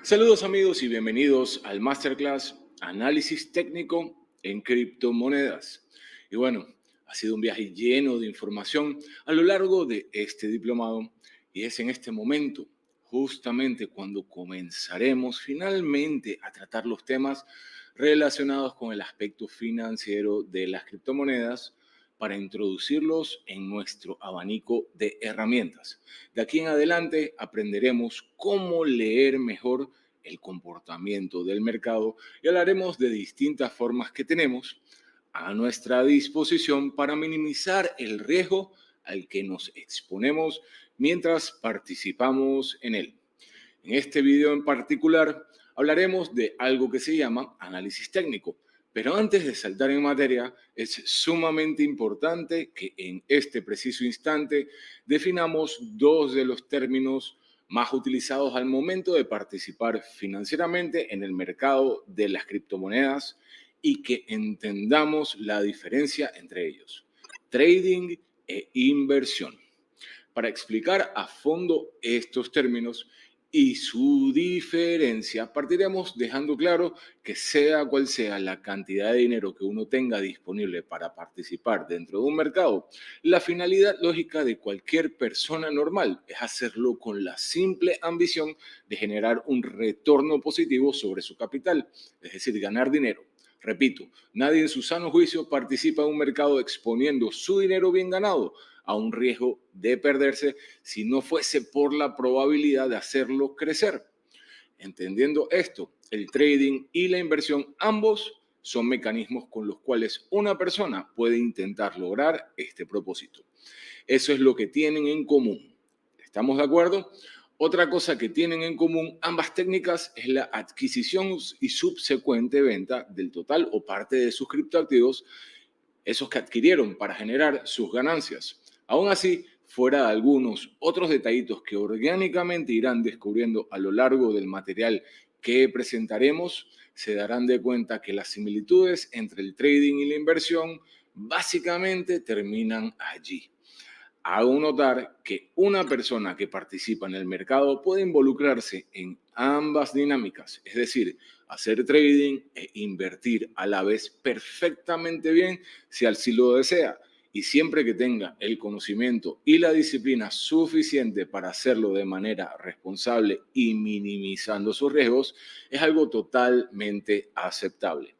Saludos amigos y bienvenidos al Masterclass Análisis Técnico en Criptomonedas. Y bueno, ha sido un viaje lleno de información a lo largo de este diplomado y es en este momento, justamente cuando comenzaremos finalmente a tratar los temas relacionados con el aspecto financiero de las criptomonedas para introducirlos en nuestro abanico de herramientas. De aquí en adelante aprenderemos cómo leer mejor el comportamiento del mercado y hablaremos de distintas formas que tenemos a nuestra disposición para minimizar el riesgo al que nos exponemos mientras participamos en él. En este video en particular hablaremos de algo que se llama análisis técnico, pero antes de saltar en materia es sumamente importante que en este preciso instante definamos dos de los términos más utilizados al momento de participar financieramente en el mercado de las criptomonedas y que entendamos la diferencia entre ellos: trading e inversión. Para explicar a fondo estos términos y su diferencia, partiremos dejando claro que sea cual sea la cantidad de dinero que uno tenga disponible para participar dentro de un mercado, la finalidad lógica de cualquier persona normal es hacerlo con la simple ambición de generar un retorno positivo sobre su capital, es decir, ganar dinero. Repito, nadie en su sano juicio participa en un mercado exponiendo su dinero bien ganado a un riesgo de perderse si no fuese por la probabilidad de hacerlo crecer. Entendiendo esto, el trading y la inversión ambos son mecanismos con los cuales una persona puede intentar lograr este propósito. Eso es lo que tienen en común. ¿Estamos de acuerdo? Otra cosa que tienen en común ambas técnicas es la adquisición y subsecuente venta del total o parte de sus criptoactivos, esos que adquirieron para generar sus ganancias. Aún así, fuera de algunos otros detallitos que orgánicamente irán descubriendo a lo largo del material que presentaremos, se darán de cuenta que las similitudes entre el trading y la inversión básicamente terminan allí. Hago notar que una persona que participa en el mercado puede involucrarse en ambas dinámicas, es decir, hacer trading e invertir a la vez perfectamente bien si así lo desea, y siempre que tenga el conocimiento y la disciplina suficiente para hacerlo de manera responsable y minimizando sus riesgos, es algo totalmente aceptable.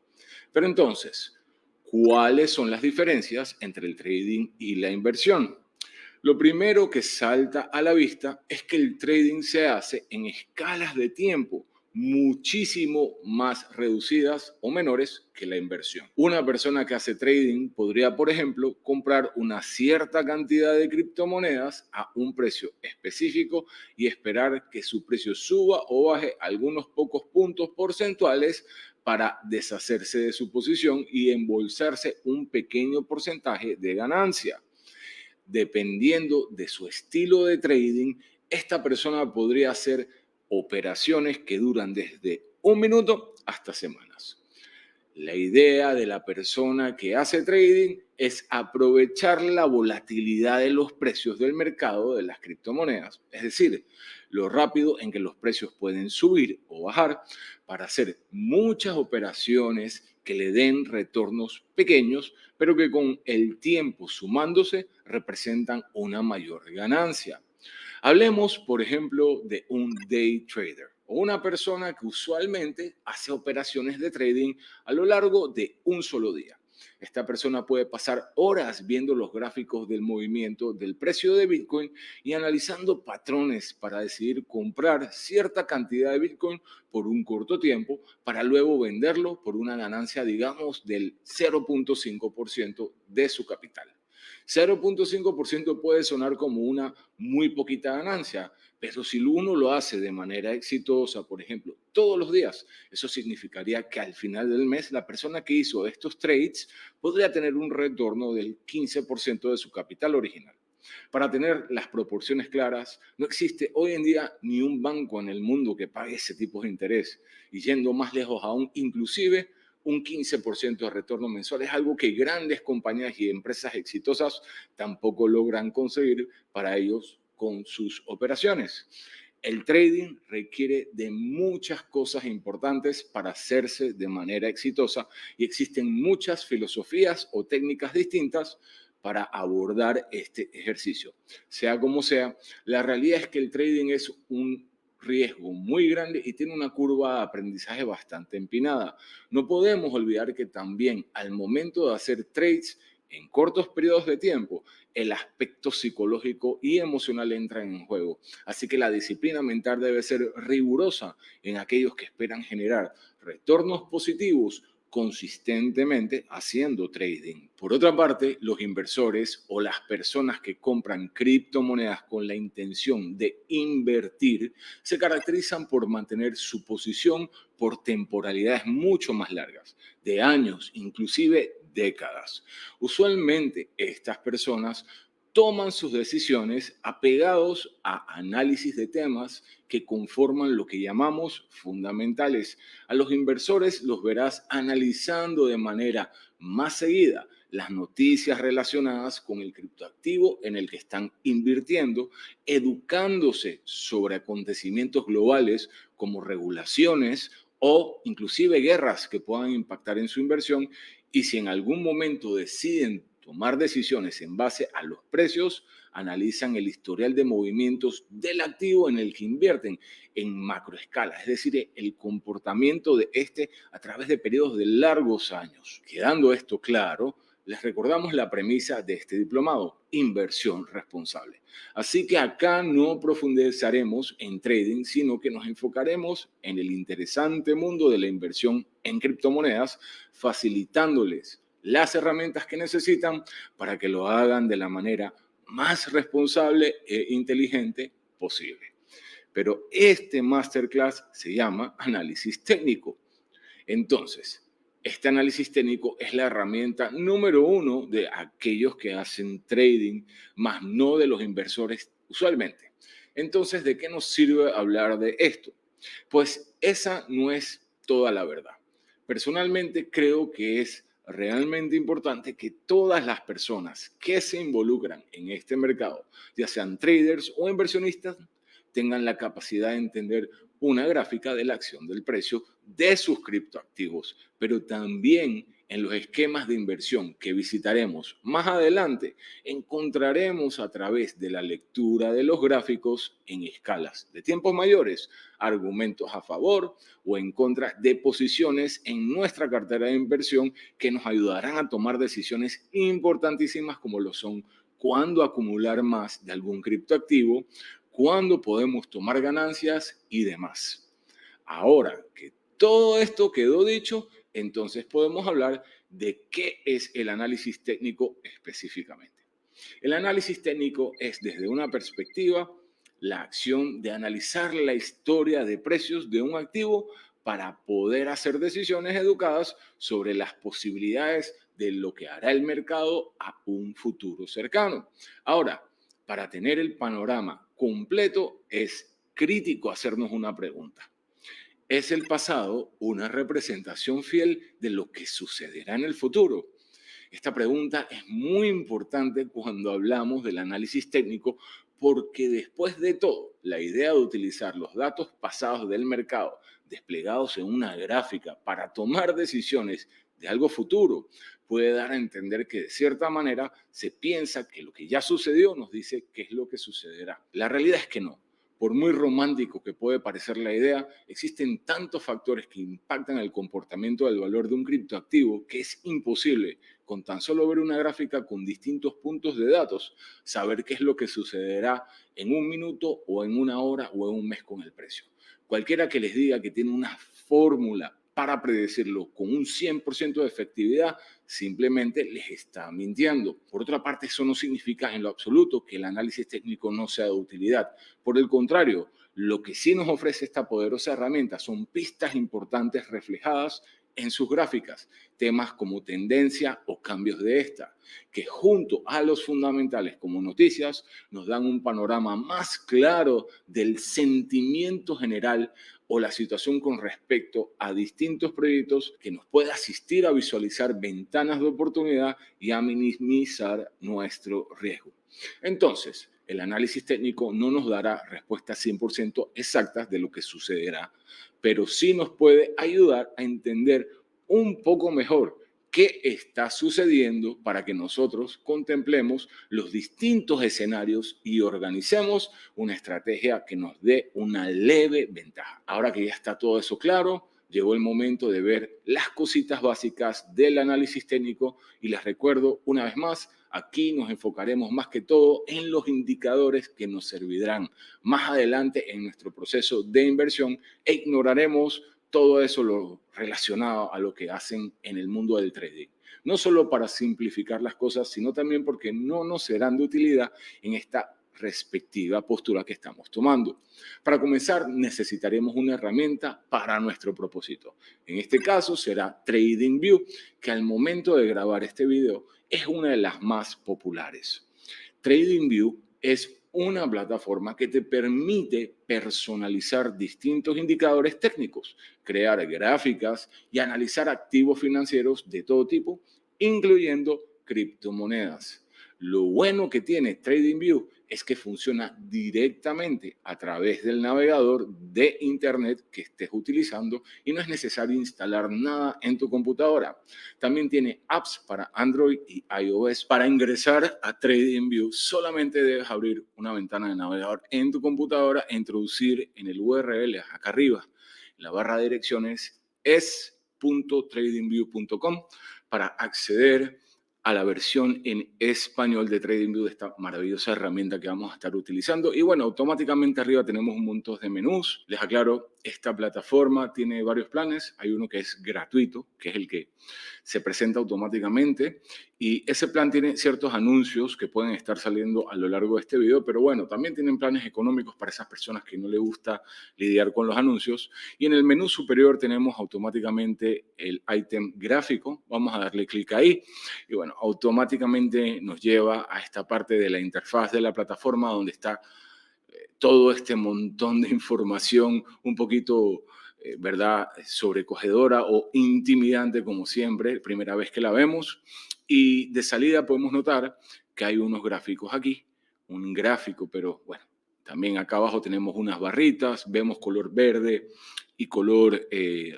Pero entonces, ¿cuáles son las diferencias entre el trading y la inversión? Lo primero que salta a la vista es que el trading se hace en escalas de tiempo muchísimo más reducidas o menores que la inversión. Una persona que hace trading podría, por ejemplo, comprar una cierta cantidad de criptomonedas a un precio específico y esperar que su precio suba o baje algunos pocos puntos porcentuales para deshacerse de su posición y embolsarse un pequeño porcentaje de ganancia. Dependiendo de su estilo de trading, esta persona podría hacer operaciones que duran desde un minuto hasta semanas. La idea de la persona que hace trading es aprovechar la volatilidad de los precios del mercado de las criptomonedas, es decir, lo rápido en que los precios pueden subir o bajar para hacer muchas operaciones que le den retornos pequeños, pero que con el tiempo sumándose representan una mayor ganancia. Hablemos, por ejemplo, de un day trader o una persona que usualmente hace operaciones de trading a lo largo de un solo día. Esta persona puede pasar horas viendo los gráficos del movimiento del precio de Bitcoin y analizando patrones para decidir comprar cierta cantidad de Bitcoin por un corto tiempo para luego venderlo por una ganancia, digamos, del 0.5% de su capital. 0.5% puede sonar como una muy poquita ganancia, pero si uno lo hace de manera exitosa, por ejemplo, todos los días, eso significaría que al final del mes la persona que hizo estos trades podría tener un retorno del 15% de su capital original. Para tener las proporciones claras, no existe hoy en día ni un banco en el mundo que pague ese tipo de interés. Y yendo más lejos aún, inclusive un 15% de retorno mensual es algo que grandes compañías y empresas exitosas tampoco logran conseguir para ellos con sus operaciones. El trading requiere de muchas cosas importantes para hacerse de manera exitosa y existen muchas filosofías o técnicas distintas para abordar este ejercicio. Sea como sea, la realidad es que el trading es un riesgo muy grande y tiene una curva de aprendizaje bastante empinada. No podemos olvidar que también al momento de hacer trades en cortos periodos de tiempo, el aspecto psicológico y emocional entra en juego. Así que la disciplina mental debe ser rigurosa en aquellos que esperan generar retornos positivos consistentemente haciendo trading. Por otra parte, los inversores o las personas que compran criptomonedas con la intención de invertir se caracterizan por mantener su posición por temporalidades mucho más largas, de años, inclusive décadas. Usualmente estas personas toman sus decisiones apegados a análisis de temas que conforman lo que llamamos fundamentales. A los inversores los verás analizando de manera más seguida las noticias relacionadas con el criptoactivo en el que están invirtiendo, educándose sobre acontecimientos globales como regulaciones o inclusive guerras que puedan impactar en su inversión, y si en algún momento deciden tomar decisiones en base a los precios, analizan el historial de movimientos del activo en el que invierten en macroescala, es decir, el comportamiento de este a través de periodos de largos años. Quedando esto claro, les recordamos la premisa de este diplomado: inversión responsable. Así que acá no profundizaremos en trading, sino que nos enfocaremos en el interesante mundo de la inversión en criptomonedas, facilitándoles las herramientas que necesitan para que lo hagan de la manera más responsable e inteligente posible. Pero este masterclass se llama análisis técnico. Entonces, este análisis técnico es la herramienta número uno de aquellos que hacen trading, más no de los inversores usualmente. Entonces, ¿de qué nos sirve hablar de esto? Pues esa no es toda la verdad. Personalmente creo que es realmente importante que todas las personas que se involucran en este mercado, ya sean traders o inversionistas, tengan la capacidad de entender una gráfica de la acción del precio de sus criptoactivos, pero también en los esquemas de inversión que visitaremos más adelante, encontraremos a través de la lectura de los gráficos en escalas de tiempos mayores argumentos a favor o en contra de posiciones en nuestra cartera de inversión que nos ayudarán a tomar decisiones importantísimas como lo son cuándo acumular más de algún criptoactivo, cuándo podemos tomar ganancias y demás. Ahora que todo esto quedó dicho, entonces podemos hablar de qué es el análisis técnico específicamente. El análisis técnico es, desde una perspectiva, la acción de analizar la historia de precios de un activo para poder hacer decisiones educadas sobre las posibilidades de lo que hará el mercado a un futuro cercano. Ahora, para tener el panorama completo es crítico hacernos una pregunta. ¿Es el pasado una representación fiel de lo que sucederá en el futuro? Esta pregunta es muy importante cuando hablamos del análisis técnico, porque después de todo, la idea de utilizar los datos pasados del mercado desplegados en una gráfica para tomar decisiones de algo futuro puede dar a entender que de cierta manera se piensa que lo que ya sucedió nos dice qué es lo que sucederá. La realidad es que no. Por muy romántico que puede parecer la idea, existen tantos factores que impactan el comportamiento del valor de un criptoactivo que es imposible, con tan solo ver una gráfica con distintos puntos de datos, saber qué es lo que sucederá en un minuto o en una hora o en un mes con el precio. Cualquiera que les diga que tiene una fórmula para predecirlo con un 100% de efectividad, simplemente les está mintiendo. Por otra parte, eso no significa en lo absoluto que el análisis técnico no sea de utilidad. Por el contrario, lo que sí nos ofrece esta poderosa herramienta son pistas importantes reflejadas en sus gráficas, temas como tendencia o cambios de esta, que junto a los fundamentales como noticias nos dan un panorama más claro del sentimiento general o la situación con respecto a distintos proyectos, que nos puede asistir a visualizar ventanas de oportunidad y a minimizar nuestro riesgo. Entonces, el análisis técnico no nos dará respuestas 100% exactas de lo que sucederá, pero sí nos puede ayudar a entender un poco mejor qué está sucediendo para que nosotros contemplemos los distintos escenarios y organicemos una estrategia que nos dé una leve ventaja. Ahora que ya está todo eso claro, llegó el momento de ver las cositas básicas del análisis técnico y les recuerdo una vez más, aquí nos enfocaremos más que todo en los indicadores que nos servirán más adelante en nuestro proceso de inversión e ignoraremos todo eso lo relacionado a lo que hacen en el mundo del trading. No solo para simplificar las cosas, sino también porque no nos serán de utilidad en esta respectiva postura que estamos tomando. Para comenzar, necesitaremos una herramienta para nuestro propósito. En este caso será TradingView, que al momento de grabar este video es una de las más populares. TradingView es una plataforma que te permite personalizar distintos indicadores técnicos, crear gráficas y analizar activos financieros de todo tipo, incluyendo criptomonedas. Lo bueno que tiene TradingView es que funciona directamente a través del navegador de Internet que estés utilizando y no es necesario instalar nada en tu computadora. También tiene apps para Android y iOS. Para ingresar a TradingView solamente debes abrir una ventana de navegador en tu computadora e introducir en el URL acá arriba, en la barra de direcciones, es.tradingview.com para acceder a la versión en español de TradingView de esta maravillosa herramienta que vamos a estar utilizando. Y bueno, automáticamente arriba tenemos un montón de menús. Les aclaro, esta plataforma tiene varios planes. Hay uno que es gratuito, que es el que se presenta automáticamente. Y ese plan tiene ciertos anuncios que pueden estar saliendo a lo largo de este video, pero bueno, también tienen planes económicos para esas personas que no les gusta lidiar con los anuncios. Y en el menú superior tenemos automáticamente el ítem gráfico. Vamos a darle clic ahí y bueno, automáticamente nos lleva a esta parte de la interfaz de la plataforma donde está todo este montón de información un poquito, ¿verdad?, sobrecogedora o intimidante como siempre, primera vez que la vemos. Y de salida podemos notar que hay unos gráficos aquí, un gráfico, pero bueno, también acá abajo tenemos unas barritas, vemos color verde y color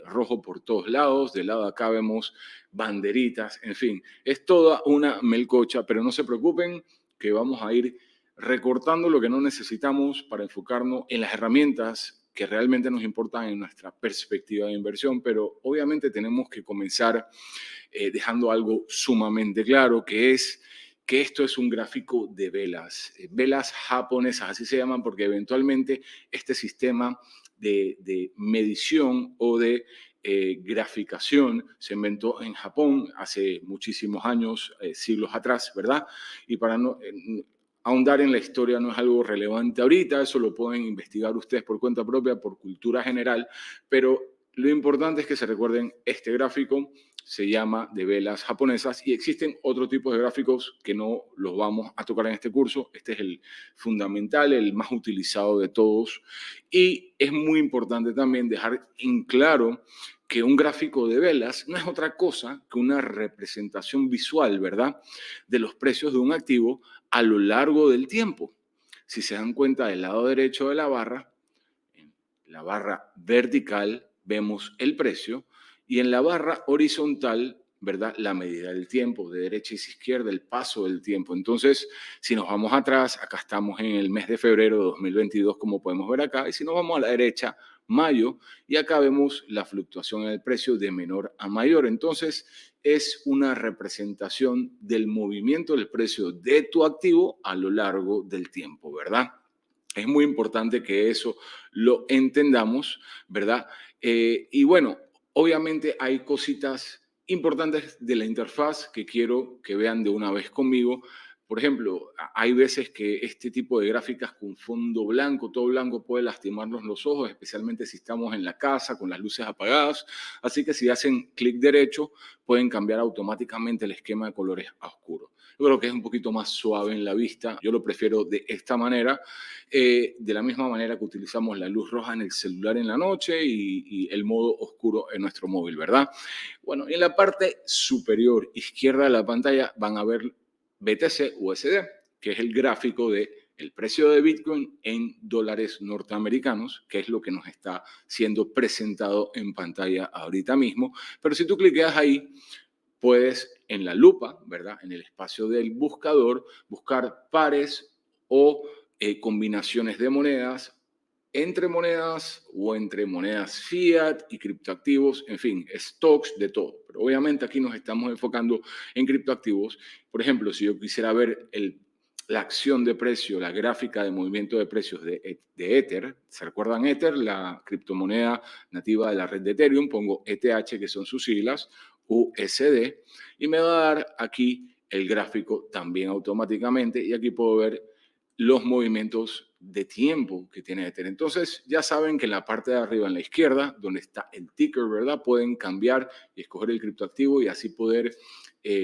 rojo por todos lados. Del lado de acá vemos banderitas, en fin, es toda una melcocha, pero no se preocupen que vamos a ir recortando lo que no necesitamos para enfocarnos en las herramientas que realmente nos importan en nuestra perspectiva de inversión, pero obviamente tenemos que comenzar dejando algo sumamente claro, que es que esto es un gráfico de velas, velas japonesas, así se llaman porque eventualmente este sistema de medición o de graficación se inventó en Japón hace muchísimos años, siglos atrás, ¿verdad? Y para no ahondar en la historia no es algo relevante ahorita, eso lo pueden investigar ustedes por cuenta propia, por cultura general, pero lo importante es que se recuerden este gráfico, se llama de velas japonesas y existen otro tipo de gráficos que no los vamos a tocar en este curso. Este es el fundamental, el más utilizado de todos y es muy importante también dejar en claro que un gráfico de velas no es otra cosa que una representación visual, ¿verdad?, de los precios de un activo a lo largo del tiempo. Si se dan cuenta del lado derecho de en la barra vertical vemos el precio y en la barra horizontal, ¿verdad?, la medida del tiempo, de derecha y izquierda, el paso del tiempo. Entonces, si nos vamos atrás, acá estamos en el mes de febrero de 2022, como podemos ver acá, y si nos vamos a la derecha, mayo, y acá vemos la fluctuación en el precio de menor a mayor. Entonces, es una representación del movimiento del precio de tu activo a lo largo del tiempo, ¿verdad? Es muy importante que eso lo entendamos, ¿verdad? Y bueno, obviamente hay cositas importantes de la interfaz que quiero que vean de una vez conmigo. Por ejemplo, hay veces que este tipo de gráficas con fondo blanco, todo blanco, puede lastimarnos los ojos, especialmente si estamos en la casa con las luces apagadas. Así que si hacen clic derecho, pueden cambiar automáticamente el esquema de colores a oscuro. Yo creo que es un poquito más suave en la vista. Yo lo prefiero de esta manera, de la misma manera que utilizamos la luz roja en el celular en la noche y el modo oscuro en nuestro móvil, ¿verdad? Bueno, en la parte superior izquierda de la pantalla van a ver BTC USD, que es el gráfico de el precio de Bitcoin en dólares norteamericanos, que es lo que nos está siendo presentado en pantalla ahorita mismo. Pero si tú cliqueas ahí, puedes en la lupa, ¿verdad? En el espacio del buscador, buscar pares o combinaciones de monedas o entre monedas fiat y criptoactivos, en fin, stocks de todo. Pero obviamente aquí nos estamos enfocando en criptoactivos. Por ejemplo, si yo quisiera ver la acción de precio, la gráfica de movimiento de precios de Ether, ¿se recuerdan Ether? La criptomoneda nativa de la red de Ethereum, pongo ETH, que son sus siglas, USD, y me va a dar aquí el gráfico también automáticamente, y aquí puedo ver los movimientos de tiempo que tiene Ether. Entonces, ya saben que en la parte de arriba, en la izquierda, donde está el ticker, ¿verdad? Pueden cambiar y escoger el criptoactivo y así poder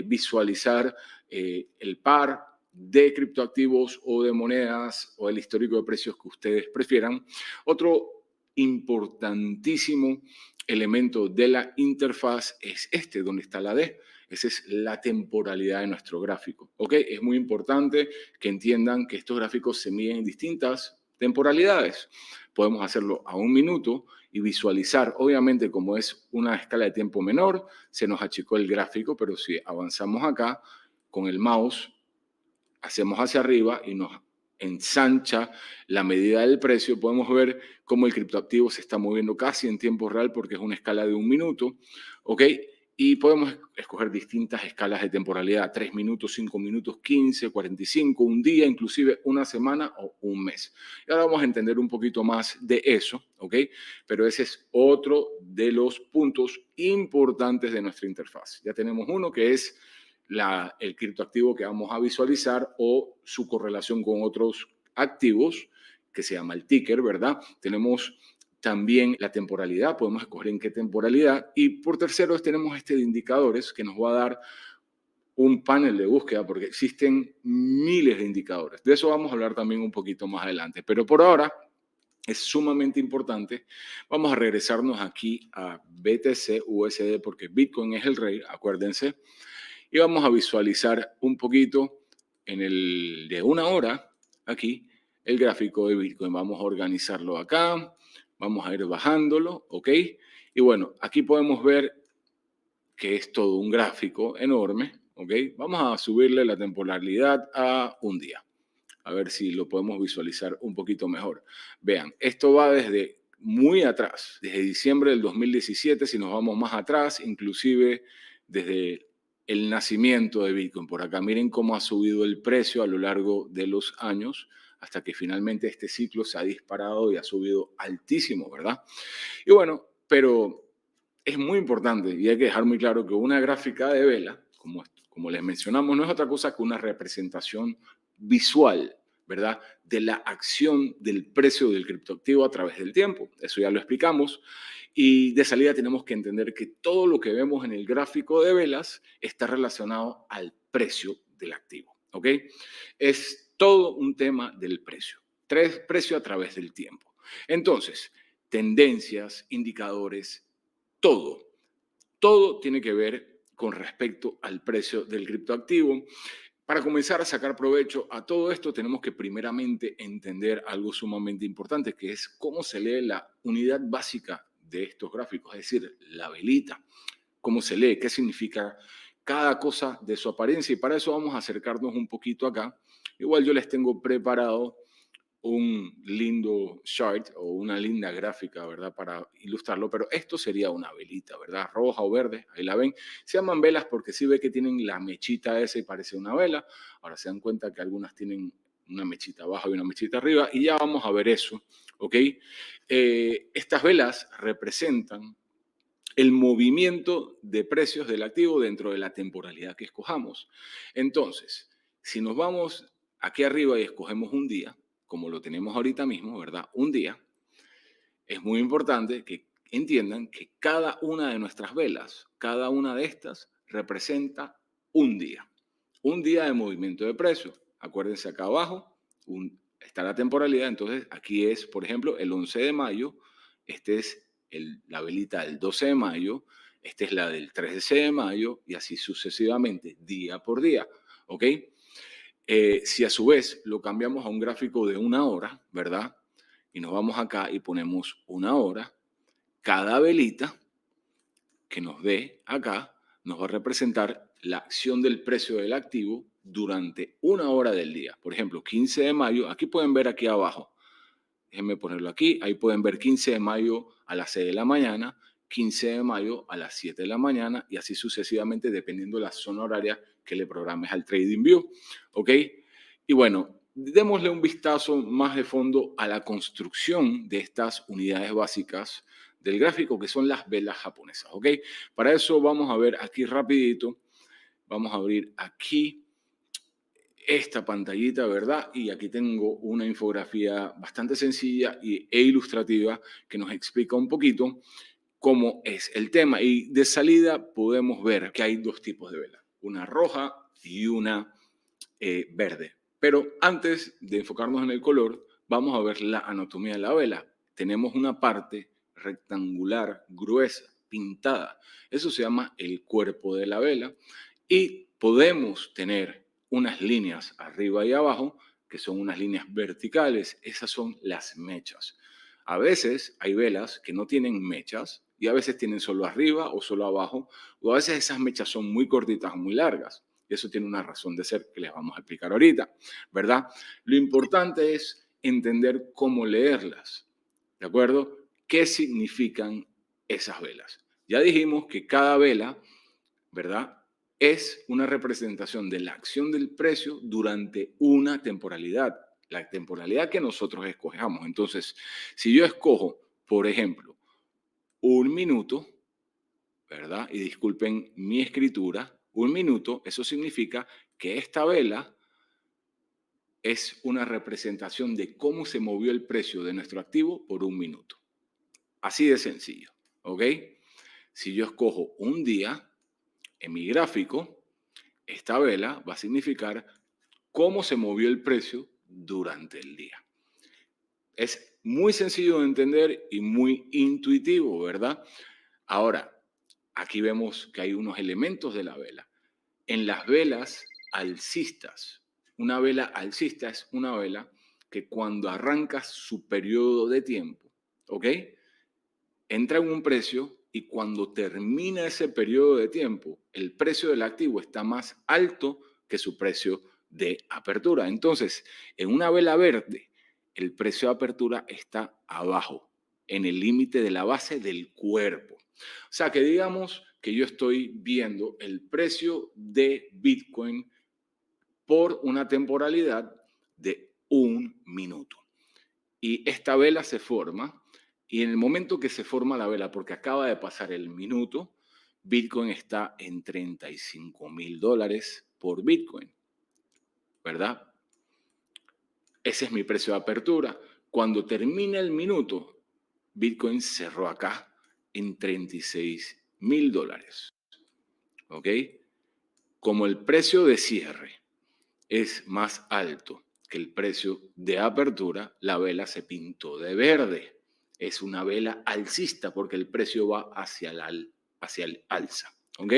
visualizar el par de criptoactivos o de monedas o el histórico de precios que ustedes prefieran. Otro importantísimo elemento de la interfaz es este, donde está la D. Esa es la temporalidad de nuestro gráfico. ¿Ok? Es muy importante que entiendan que estos gráficos se miden en distintas temporalidades. Podemos hacerlo a 1 minuto y visualizar, obviamente como es una escala de tiempo menor, se nos achicó el gráfico, pero si avanzamos acá con el mouse, hacemos hacia arriba y nos ensancha la medida del precio, podemos ver cómo el criptoactivo se está moviendo casi en tiempo real porque es una escala de 1 minuto, ¿ok? Y podemos escoger distintas escalas de temporalidad, 3 minutos, 5 minutos, 15, 45, un día, inclusive una semana o un mes. Y ahora vamos a entender un poquito más de eso, ¿ok? Pero ese es otro de los puntos importantes de nuestra interfaz. Ya tenemos uno que es el criptoactivo que vamos a visualizar o su correlación con otros activos, que se llama el ticker, ¿verdad? Tenemos también la temporalidad, podemos escoger en qué temporalidad. Y por tercero tenemos este de indicadores que nos va a dar un panel de búsqueda porque existen miles de indicadores. De eso vamos a hablar también un poquito más adelante. Pero por ahora es sumamente importante. Vamos a regresarnos aquí a BTC USD porque Bitcoin es el rey, acuérdense. Y vamos a visualizar un poquito en el de 1 hora, aquí, el gráfico de Bitcoin. Vamos a organizarlo acá, vamos a ir bajándolo, ¿ok? Y bueno, aquí podemos ver que es todo un gráfico enorme, ¿ok? Vamos a subirle la temporalidad a un día, a ver si lo podemos visualizar un poquito mejor. Vean, esto va desde muy atrás, desde diciembre del 2017, si nos vamos más atrás, inclusive desde el nacimiento de Bitcoin. Por acá miren cómo ha subido el precio a lo largo de los años hasta que finalmente este ciclo se ha disparado y ha subido altísimo, ¿verdad? Y bueno, pero es muy importante y hay que dejar muy claro que una gráfica de vela, como les mencionamos, no es otra cosa que una representación visual, ¿verdad? De la acción del precio del criptoactivo a través del tiempo. Eso ya lo explicamos. Y de salida tenemos que entender que todo lo que vemos en el gráfico de velas está relacionado al precio del activo, ¿ok? Es todo un tema del precio. Precio a través del tiempo. Entonces, tendencias, indicadores, todo tiene que ver con respecto al precio del criptoactivo. Para comenzar a sacar provecho a todo esto, tenemos que primeramente entender algo sumamente importante, que es cómo se lee la unidad básica de estos gráficos, es decir, la velita. Cómo se lee, qué significa cada cosa de su apariencia. Y para eso vamos a acercarnos un poquito acá. Igual yo les tengo preparado un lindo chart o una linda gráfica, ¿verdad? Para ilustrarlo, pero esto sería una velita, ¿verdad? Roja o verde, ahí la ven. Se llaman velas porque sí ve que tienen la mechita esa y parece una vela. Ahora se dan cuenta que algunas tienen una mechita abajo y una mechita arriba y ya vamos a ver eso, ¿ok? Estas velas representan el movimiento de precios del activo dentro de la temporalidad que escojamos. Entonces, si nos vamos aquí arriba y escogemos un día, como lo tenemos ahorita mismo, ¿verdad? Un día, es muy importante que entiendan que cada una de nuestras velas, cada una de estas, representa un día. Un día de movimiento de precios. Acuérdense acá abajo, está la temporalidad, entonces aquí es, por ejemplo, el 11 de mayo, este es la velita del 12 de mayo, esta es la del 13 de mayo y así sucesivamente, día por día, ¿ok? Si a su vez lo cambiamos a un gráfico de una hora, ¿verdad? Y nos vamos acá y ponemos una hora, cada velita que nos dé acá nos va a representar la acción del precio del activo durante una hora del día. Por ejemplo, 15 de mayo, aquí pueden ver aquí abajo, déjenme ponerlo aquí, ahí pueden ver 15 de mayo a las 6 de la mañana, 15 de mayo a las 7 de la mañana y así sucesivamente dependiendo de la zona horaria que le programes al TradingView, ¿ok? Y bueno, démosle un vistazo más de fondo a la construcción de estas unidades básicas del gráfico que son las velas japonesas, ¿ok? Para eso vamos a ver aquí rapidito, vamos a abrir aquí esta pantallita, ¿verdad? Y aquí tengo una infografía bastante sencilla e ilustrativa que nos explica un poquito cómo es el tema. Y de salida podemos ver que hay dos tipos de vela, una roja y una verde. Pero antes de enfocarnos en el color, vamos a ver la anatomía de la vela. Tenemos una parte rectangular, gruesa, pintada. Eso se llama el cuerpo de la vela. Y podemos tener unas líneas arriba y abajo, que son unas líneas verticales. Esas son las mechas. A veces hay velas que no tienen mechas y a veces tienen solo arriba o solo abajo, o a veces esas mechas son muy cortitas o muy largas. Y eso tiene una razón de ser que les vamos a explicar ahorita, ¿verdad? Lo importante es entender cómo leerlas, ¿de acuerdo? ¿Qué significan esas velas? Ya dijimos que cada vela, ¿verdad? Es una representación de la acción del precio durante una temporalidad, la temporalidad que nosotros escojamos. Entonces, si yo escojo, por ejemplo, un minuto, ¿verdad? Y disculpen mi escritura, un minuto, eso significa que esta vela es una representación de cómo se movió el precio de nuestro activo por un minuto. Así de sencillo, ¿ok? Si yo escojo un día, en mi gráfico, esta vela va a significar cómo se movió el precio durante el día. Es muy sencillo de entender y muy intuitivo, ¿verdad? Ahora, aquí vemos que hay unos elementos de la vela. En las velas alcistas, una vela alcista es una vela que cuando arranca su periodo de tiempo, ¿ok? Entra en un precio y cuando termina ese periodo de tiempo, el precio del activo está más alto que su precio de apertura. Entonces, en una vela verde, el precio de apertura está abajo, en el límite de la base del cuerpo. O sea, que digamos que yo estoy viendo el precio de Bitcoin por una temporalidad de un minuto. Y esta vela se forma, y en el momento que se forma la vela, porque acaba de pasar el minuto, Bitcoin está en $35,000 por Bitcoin, ¿verdad? Ese es mi precio de apertura. Cuando termina el minuto, Bitcoin cerró acá en $36,000, ¿ok? Como el precio de cierre es más alto que el precio de apertura, la vela se pintó de verde. Es una vela alcista porque el precio va hacia el alza. ¿Ok?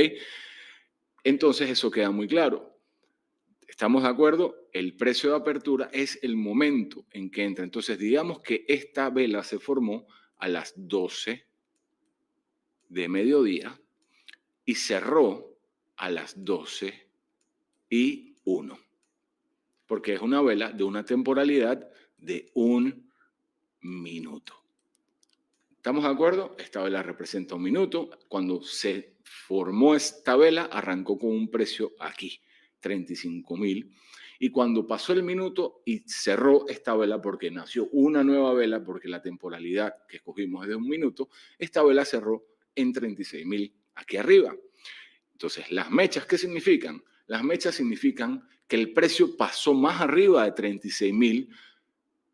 Entonces eso queda muy claro. ¿Estamos de acuerdo? El precio de apertura es el momento en que entra. Entonces digamos que esta vela se formó a las 12 de mediodía y cerró a las 12:01. Porque es una vela de una temporalidad de un minuto. ¿Estamos de acuerdo? Esta vela representa un minuto. Cuando se formó esta vela, arrancó con un precio aquí, 35,000. Y cuando pasó el minuto y cerró esta vela, porque nació una nueva vela, porque la temporalidad que escogimos es de un minuto, esta vela cerró en 36,000 aquí arriba. Entonces, las mechas, ¿qué significan? Las mechas significan que el precio pasó más arriba de 36,000,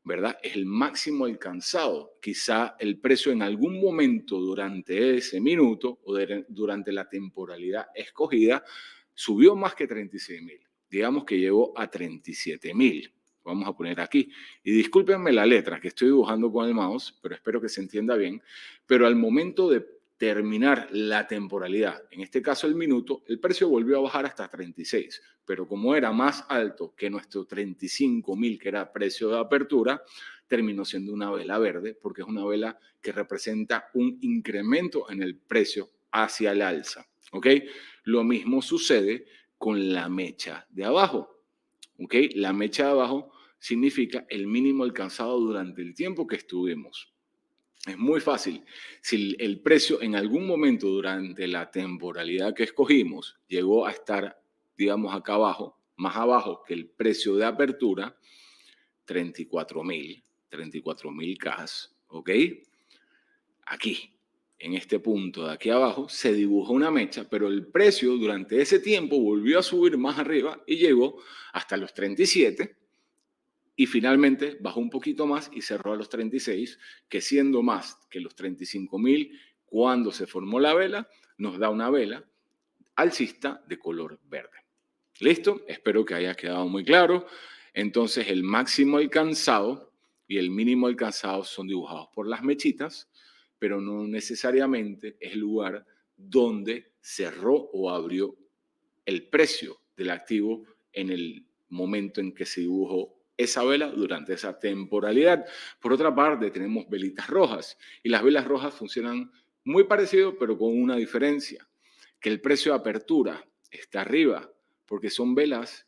¿verdad? Es el máximo alcanzado. Quizá el precio en algún momento durante ese minuto o durante la temporalidad escogida subió más que 36,000. Digamos que llegó a 37,000. Vamos a poner aquí. Y discúlpenme la letra que estoy dibujando con el mouse, pero espero que se entienda bien. Pero al momento de terminar la temporalidad, en este caso el minuto, el precio volvió a bajar hasta 36, pero como era más alto que nuestro 35.000, que era precio de apertura, terminó siendo una vela verde, porque es una vela que representa un incremento en el precio hacia el alza, ¿ok? Lo mismo sucede con la mecha de abajo, ¿ok? La mecha de abajo significa el mínimo alcanzado durante el tiempo que estuvimos. Es muy fácil. Si el precio en algún momento durante la temporalidad que escogimos llegó a estar, digamos, acá abajo, más abajo que el precio de apertura, 34.000 cajas, ¿ok? Aquí, en este punto de aquí abajo, se dibujó una mecha, pero el precio durante ese tiempo volvió a subir más arriba y llegó hasta los 37 y finalmente bajó un poquito más y cerró a los 36, que siendo más que los 35.000 cuando se formó la vela, nos da una vela alcista de color verde. ¿Listo? Espero que haya quedado muy claro. Entonces el máximo alcanzado y el mínimo alcanzado son dibujados por las mechitas, pero no necesariamente es el lugar donde cerró o abrió el precio del activo en el momento en que se dibujó esa vela durante esa temporalidad. Por otra parte, tenemos velitas rojas y las velas rojas funcionan muy parecido, pero con una diferencia, que el precio de apertura está arriba, porque son velas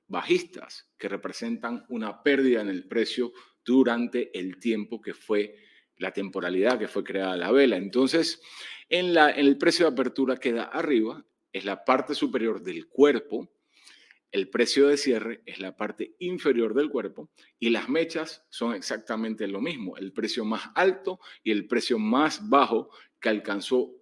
bajistas que representan una pérdida en el precio durante el tiempo que fue la temporalidad que fue creada la vela. Entonces, en el precio de apertura queda arriba, es la parte superior del cuerpo, el precio de cierre es la parte inferior del cuerpo y las mechas son exactamente lo mismo, el precio más alto y el precio más bajo que alcanzó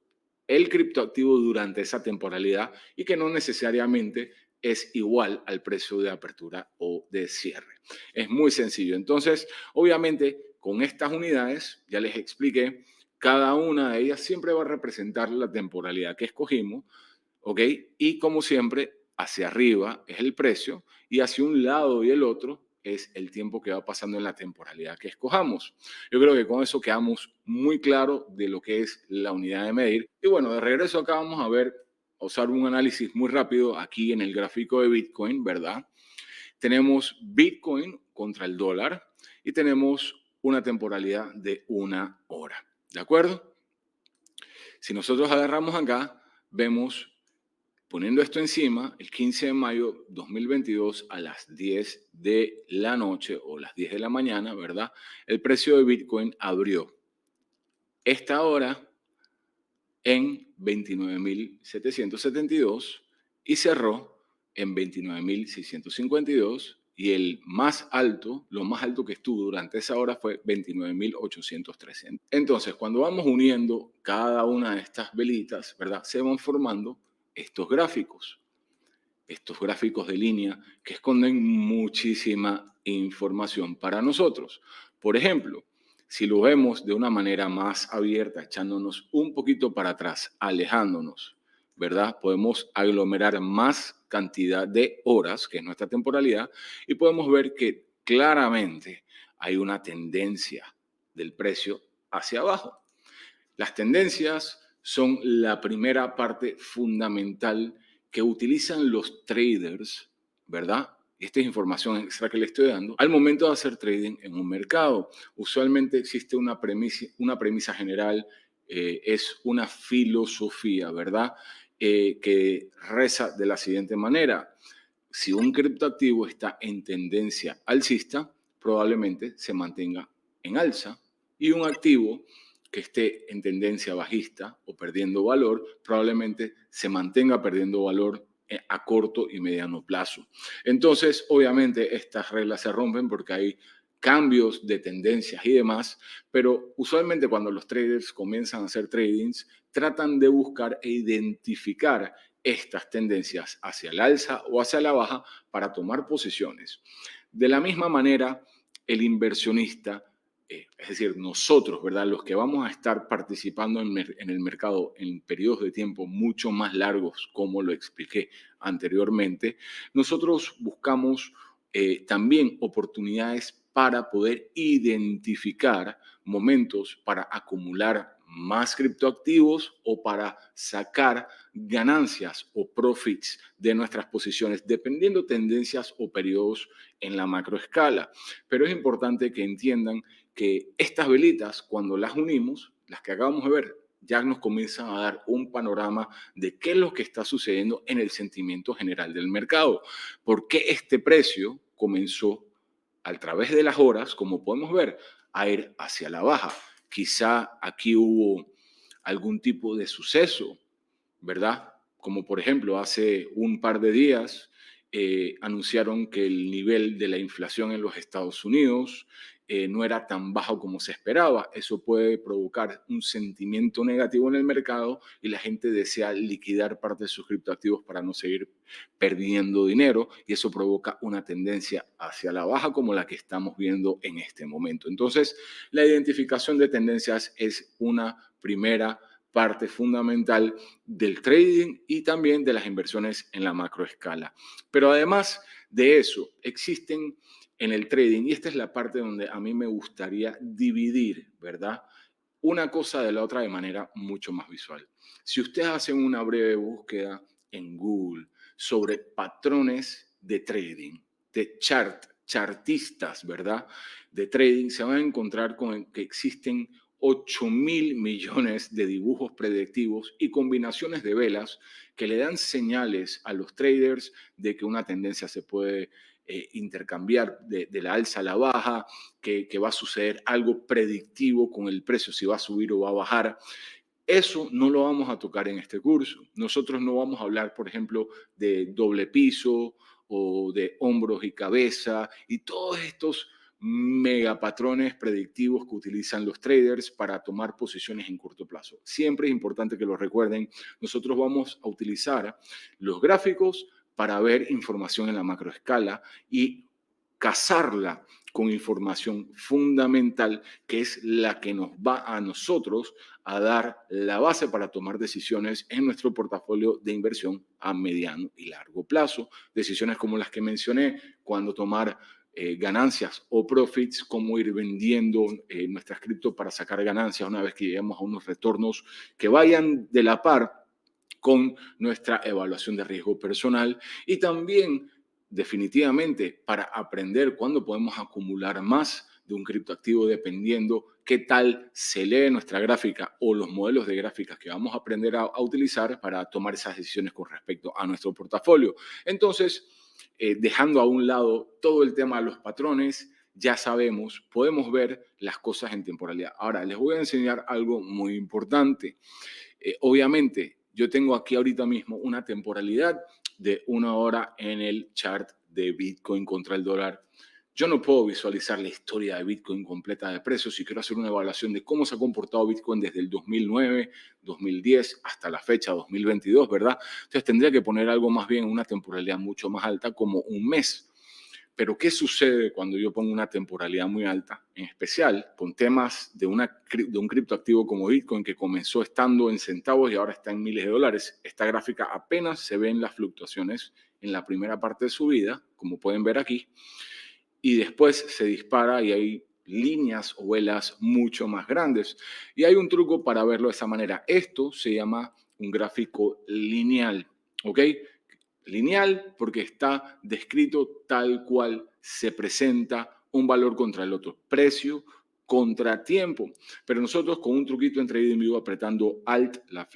el criptoactivo durante esa temporalidad y que no necesariamente es igual al precio de apertura o de cierre. Es muy sencillo. Entonces, obviamente, con estas unidades, ya les expliqué, cada una de ellas siempre va a representar la temporalidad que escogimos, ¿ok? Y como siempre, hacia arriba es el precio y hacia un lado y el otro es el tiempo que va pasando en la temporalidad que escojamos. Yo creo que con eso quedamos muy claro de lo que es la unidad de medir. Y bueno, de regreso acá vamos a ver, a usar un análisis muy rápido aquí en el gráfico de Bitcoin, ¿verdad? Tenemos Bitcoin contra el dólar y tenemos una temporalidad de 1 hora, ¿de acuerdo? Si nosotros agarramos acá, vemos, poniendo esto encima, el 15 de mayo 2022 a las 10 de la noche o las 10 de la mañana, ¿verdad? El precio de Bitcoin abrió esta hora en 29.772 y cerró en 29.652 y el más alto, lo más alto que estuvo durante esa hora fue 29.813. Entonces, cuando vamos uniendo cada una de estas velitas, ¿verdad? Se van formando estos gráficos de línea que esconden muchísima información para nosotros. Por ejemplo, si lo vemos de una manera más abierta, echándonos un poquito para atrás, alejándonos, ¿verdad? Podemos aglomerar más cantidad de horas, que es nuestra temporalidad, y podemos ver que claramente hay una tendencia del precio hacia abajo. Las tendencias son la primera parte fundamental que utilizan los traders, ¿verdad? Esta es información extra que le estoy dando al momento de hacer trading en un mercado. Usualmente existe una premisa general, es una filosofía, ¿verdad? Que reza de la siguiente manera. Si un criptoactivo está en tendencia alcista, probablemente se mantenga en alza, y un activo que esté en tendencia bajista o perdiendo valor, probablemente se mantenga perdiendo valor a corto y mediano plazo. Entonces, obviamente, estas reglas se rompen porque hay cambios de tendencias y demás, pero usualmente cuando los traders comienzan a hacer tradings, tratan de buscar e identificar estas tendencias hacia el alza o hacia la baja para tomar posiciones. De la misma manera, el inversionista, es decir, nosotros, ¿verdad? Los que vamos a estar participando en el mercado en periodos de tiempo mucho más largos, como lo expliqué anteriormente, nosotros buscamos también oportunidades para poder identificar momentos para acumular más criptoactivos o para sacar ganancias o profits de nuestras posiciones, dependiendo tendencias o periodos en la macroescala. Pero es importante que entiendan que estas velitas, cuando las unimos, las que acabamos de ver, ya nos comienzan a dar un panorama de qué es lo que está sucediendo en el sentimiento general del mercado. ¿Por qué este precio comenzó a través de las horas, como podemos ver, a ir hacia la baja? Quizá aquí hubo algún tipo de suceso, ¿verdad? Como por ejemplo, hace un par de días anunciaron que el nivel de la inflación en los Estados Unidos no era tan bajo como se esperaba. Eso puede provocar un sentimiento negativo en el mercado y la gente desea liquidar parte de sus criptoactivos para no seguir perdiendo dinero y eso provoca una tendencia hacia la baja como la que estamos viendo en este momento. Entonces, la identificación de tendencias es una primera parte fundamental del trading y también de las inversiones en la macroescala. Pero además de eso, existen en el trading, y esta es la parte donde a mí me gustaría dividir, ¿verdad? Una cosa de la otra de manera mucho más visual. Si ustedes hacen una breve búsqueda en Google sobre patrones de trading, de chartistas, ¿verdad? De trading, se van a encontrar con que existen 8.000 millones de dibujos predictivos y combinaciones de velas que le dan señales a los traders de que una tendencia se puede intercambiar de la alza a la baja, que va a suceder algo predictivo con el precio, si va a subir o va a bajar. Eso no lo vamos a tocar en este curso. Nosotros no vamos a hablar, por ejemplo, de doble piso o de hombros y cabeza y todos estos megapatrones predictivos que utilizan los traders para tomar posiciones en corto plazo. Siempre es importante que lo recuerden. Nosotros vamos a utilizar los gráficos para ver información en la macroescala y casarla con información fundamental que es la que nos va a nosotros a dar la base para tomar decisiones en nuestro portafolio de inversión a mediano y largo plazo. Decisiones como las que mencioné, cuando tomar ganancias o profits, cómo ir vendiendo nuestras cripto para sacar ganancias una vez que lleguemos a unos retornos que vayan de la par con nuestra evaluación de riesgo personal y también definitivamente para aprender cuándo podemos acumular más de un criptoactivo dependiendo qué tal se lee nuestra gráfica o los modelos de gráficas que vamos a aprender a utilizar para tomar esas decisiones con respecto a nuestro portafolio. Entonces, dejando a un lado todo el tema de los patrones, ya sabemos, podemos ver las cosas en temporalidad. Ahora, les voy a enseñar algo muy importante. Obviamente, yo tengo aquí ahorita mismo una temporalidad de 1 hora en el chart de Bitcoin contra el dólar. Yo no puedo visualizar la historia de Bitcoin completa de precios si quiero hacer una evaluación de cómo se ha comportado Bitcoin desde el 2009, 2010 hasta la fecha 2022, ¿verdad? Entonces tendría que poner algo más bien en una temporalidad mucho más alta como un mes. Pero ¿qué sucede cuando yo pongo una temporalidad muy alta? En especial con temas de un criptoactivo como Bitcoin que comenzó estando en centavos y ahora está en miles de dólares. Esta gráfica apenas se ven las fluctuaciones en la primera parte de su vida, como pueden ver aquí, y después se dispara y hay líneas o velas mucho más grandes. Y hay un truco para verlo de esa manera. Esto se llama un gráfico lineal, ¿ok? Lineal porque está descrito tal cual se presenta un valor contra el otro, precio contra tiempo. Pero nosotros con un truquito en Trading View apretando Alt, la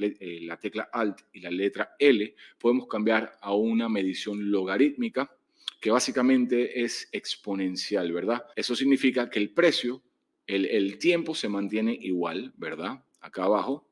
tecla Alt y la letra L, podemos cambiar a una medición logarítmica que básicamente es exponencial, ¿verdad? Eso significa que el precio, el tiempo se mantiene igual, ¿verdad? Acá abajo,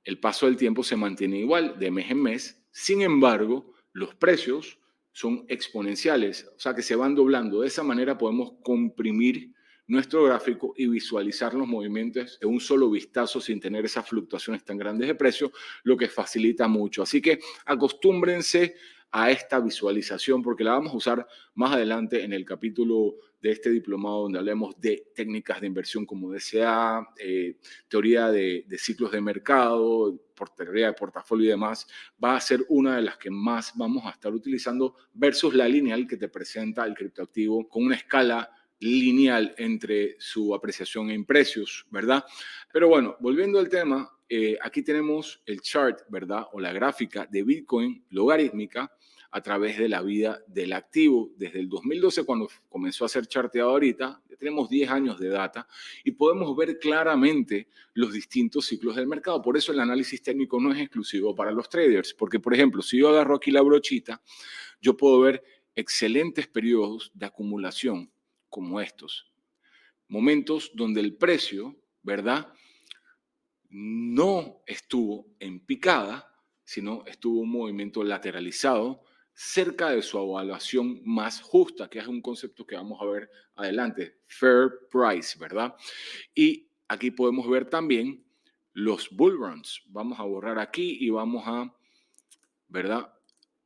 el paso del tiempo se mantiene igual de mes en mes. Sin embargo, los precios son exponenciales, o sea que se van doblando. De esa manera podemos comprimir nuestro gráfico y visualizar los movimientos de un solo vistazo sin tener esas fluctuaciones tan grandes de precio, lo que facilita mucho. Así que acostúmbrense a esta visualización porque la vamos a usar más adelante en el capítulo de este diplomado donde hablemos de técnicas de inversión como DCA, teoría de ciclos de mercado, por teoría de portafolio y demás, va a ser una de las que más vamos a estar utilizando versus la lineal que te presenta el criptoactivo con una escala lineal entre su apreciación en precios, ¿verdad? Pero bueno, volviendo al tema, aquí tenemos el chart, ¿verdad? O la gráfica de Bitcoin logarítmica a través de la vida del activo. Desde el 2012, cuando comenzó a ser charteado ahorita, ya tenemos 10 años de data y podemos ver claramente los distintos ciclos del mercado. Por eso el análisis técnico no es exclusivo para los traders, porque por ejemplo, si yo agarro aquí la brochita, yo puedo ver excelentes periodos de acumulación como estos. Momentos donde el precio, ¿verdad? No estuvo en picada, sino estuvo un movimiento lateralizado cerca de su evaluación más justa, que es un concepto que vamos a ver adelante, fair price, ¿verdad? Y aquí podemos ver también los bull runs. Vamos a borrar aquí y vamos a, ¿verdad?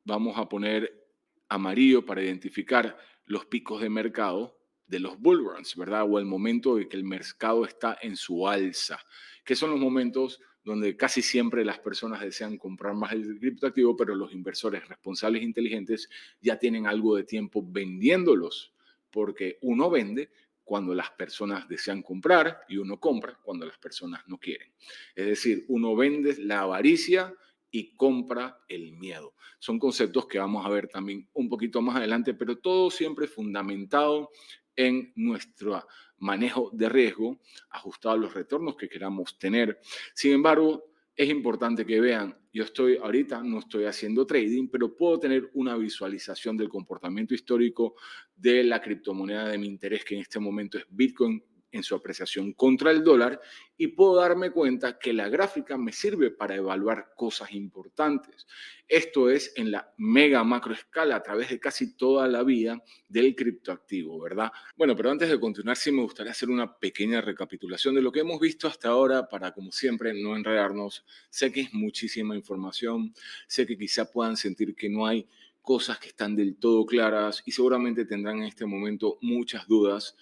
Vamos a poner amarillo para identificar los picos de mercado de los bull runs, ¿verdad? O el momento de que el mercado está en su alza, que son los momentos donde casi siempre las personas desean comprar más el criptoactivo, pero los inversores responsables e inteligentes ya tienen algo de tiempo vendiéndolos, porque uno vende cuando las personas desean comprar y uno compra cuando las personas no quieren. Es decir, uno vende la avaricia y compra el miedo. Son conceptos que vamos a ver también un poquito más adelante, pero todo siempre fundamentado en nuestro manejo de riesgo, ajustado a los retornos que queramos tener. Sin embargo, es importante que vean, yo estoy ahorita, no estoy haciendo trading, pero puedo tener una visualización del comportamiento histórico de la criptomoneda de mi interés, que en este momento es Bitcoin en su apreciación contra el dólar, y puedo darme cuenta que la gráfica me sirve para evaluar cosas importantes. Esto es en la mega macro escala a través de casi toda la vida del criptoactivo, ¿verdad? Bueno, pero antes de continuar, sí me gustaría hacer una pequeña recapitulación de lo que hemos visto hasta ahora para, como siempre, no enredarnos. Sé que es muchísima información, sé que quizá puedan sentir que no hay cosas que están del todo claras y seguramente tendrán en este momento muchas dudas,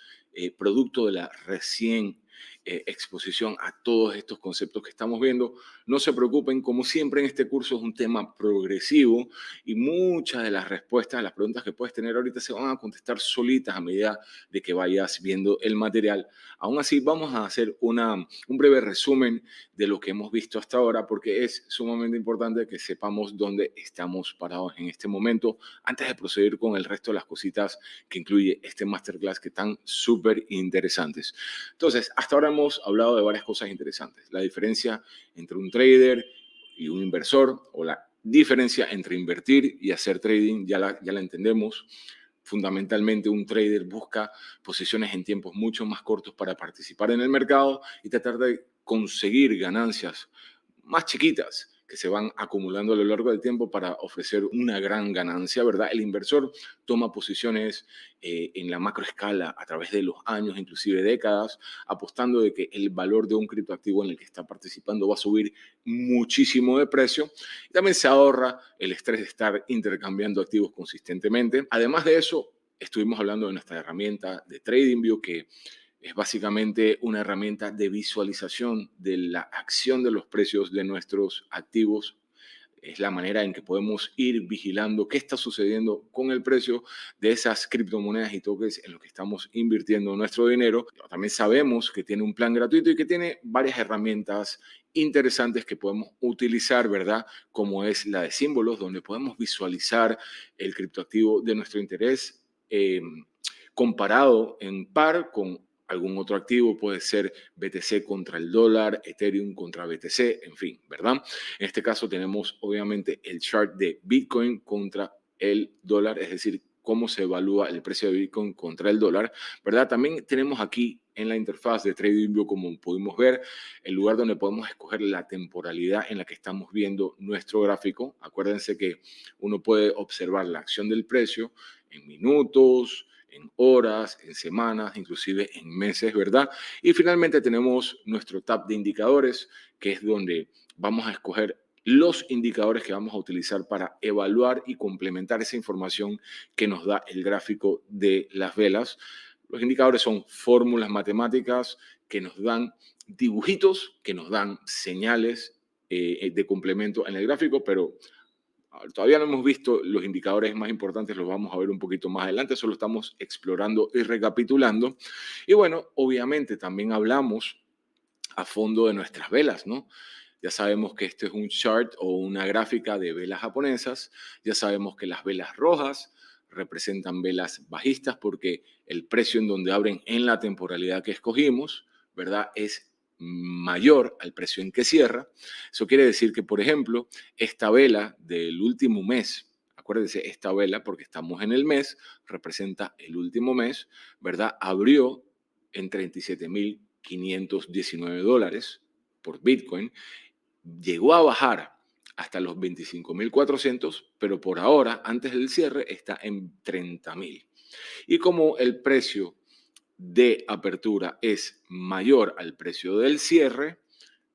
producto de la recién exposición a todos estos conceptos que estamos viendo. No se preocupen, como siempre en este curso es un tema progresivo y muchas de las respuestas a las preguntas que puedes tener ahorita se van a contestar solitas a medida de que vayas viendo el material. Aún así, vamos a hacer un breve resumen de lo que hemos visto hasta ahora porque es sumamente importante que sepamos dónde estamos parados en este momento antes de proceder con el resto de las cositas que incluye este masterclass que están súper interesantes. Entonces, hasta ahora hemos hablado de varias cosas interesantes. La diferencia entre un trader y un inversor, o la diferencia entre invertir y hacer trading, ya la entendemos. Fundamentalmente, un trader busca posiciones en tiempos mucho más cortos para participar en el mercado y tratar de conseguir ganancias más chiquitas que se van acumulando a lo largo del tiempo para ofrecer una gran ganancia, ¿verdad? El inversor toma posiciones en la macroescala a través de los años, inclusive décadas, apostando de que el valor de un criptoactivo en el que está participando va a subir muchísimo de precio. Y también se ahorra el estrés de estar intercambiando activos consistentemente. Además de eso, estuvimos hablando de nuestra herramienta de TradingView que es básicamente una herramienta de visualización de la acción de los precios de nuestros activos. Es la manera en que podemos ir vigilando qué está sucediendo con el precio de esas criptomonedas y tokens en los que estamos invirtiendo nuestro dinero. También sabemos que tiene un plan gratuito y que tiene varias herramientas interesantes que podemos utilizar, ¿verdad? Como es la de símbolos, donde podemos visualizar el criptoactivo de nuestro interés comparado en par con algún otro activo, puede ser BTC contra el dólar, Ethereum contra BTC, en fin, ¿verdad? En este caso tenemos obviamente el chart de Bitcoin contra el dólar, es decir, cómo se evalúa el precio de Bitcoin contra el dólar, ¿verdad? También tenemos aquí en la interfaz de TradingView, como pudimos ver, el lugar donde podemos escoger la temporalidad en la que estamos viendo nuestro gráfico. Acuérdense que uno puede observar la acción del precio en minutos, en horas, en semanas, inclusive en meses, ¿verdad? Y finalmente tenemos nuestro tab de indicadores, que es donde vamos a escoger los indicadores que vamos a utilizar para evaluar y complementar esa información que nos da el gráfico de las velas. Los indicadores son fórmulas matemáticas que nos dan dibujitos, que nos dan señales de complemento en el gráfico, pero Todavía no hemos visto los indicadores más importantes, los vamos a ver un poquito más adelante, solo estamos explorando y recapitulando. Y bueno, obviamente también hablamos a fondo de nuestras velas, ¿no? Ya sabemos que este es un chart o una gráfica de velas japonesas. Ya sabemos que las velas rojas representan velas bajistas porque el precio en donde abren en la temporalidad que escogimos, ¿verdad? Es mayor al precio en que cierra. Eso quiere decir que, por ejemplo, esta vela del último mes, acuérdense, esta vela, porque estamos en el mes, representa el último mes, ¿verdad? Abrió en 37.519 dólares por Bitcoin, llegó a bajar hasta los 25.400, pero por ahora, antes del cierre, está en 30.000. Y como el precio de apertura es mayor al precio del cierre,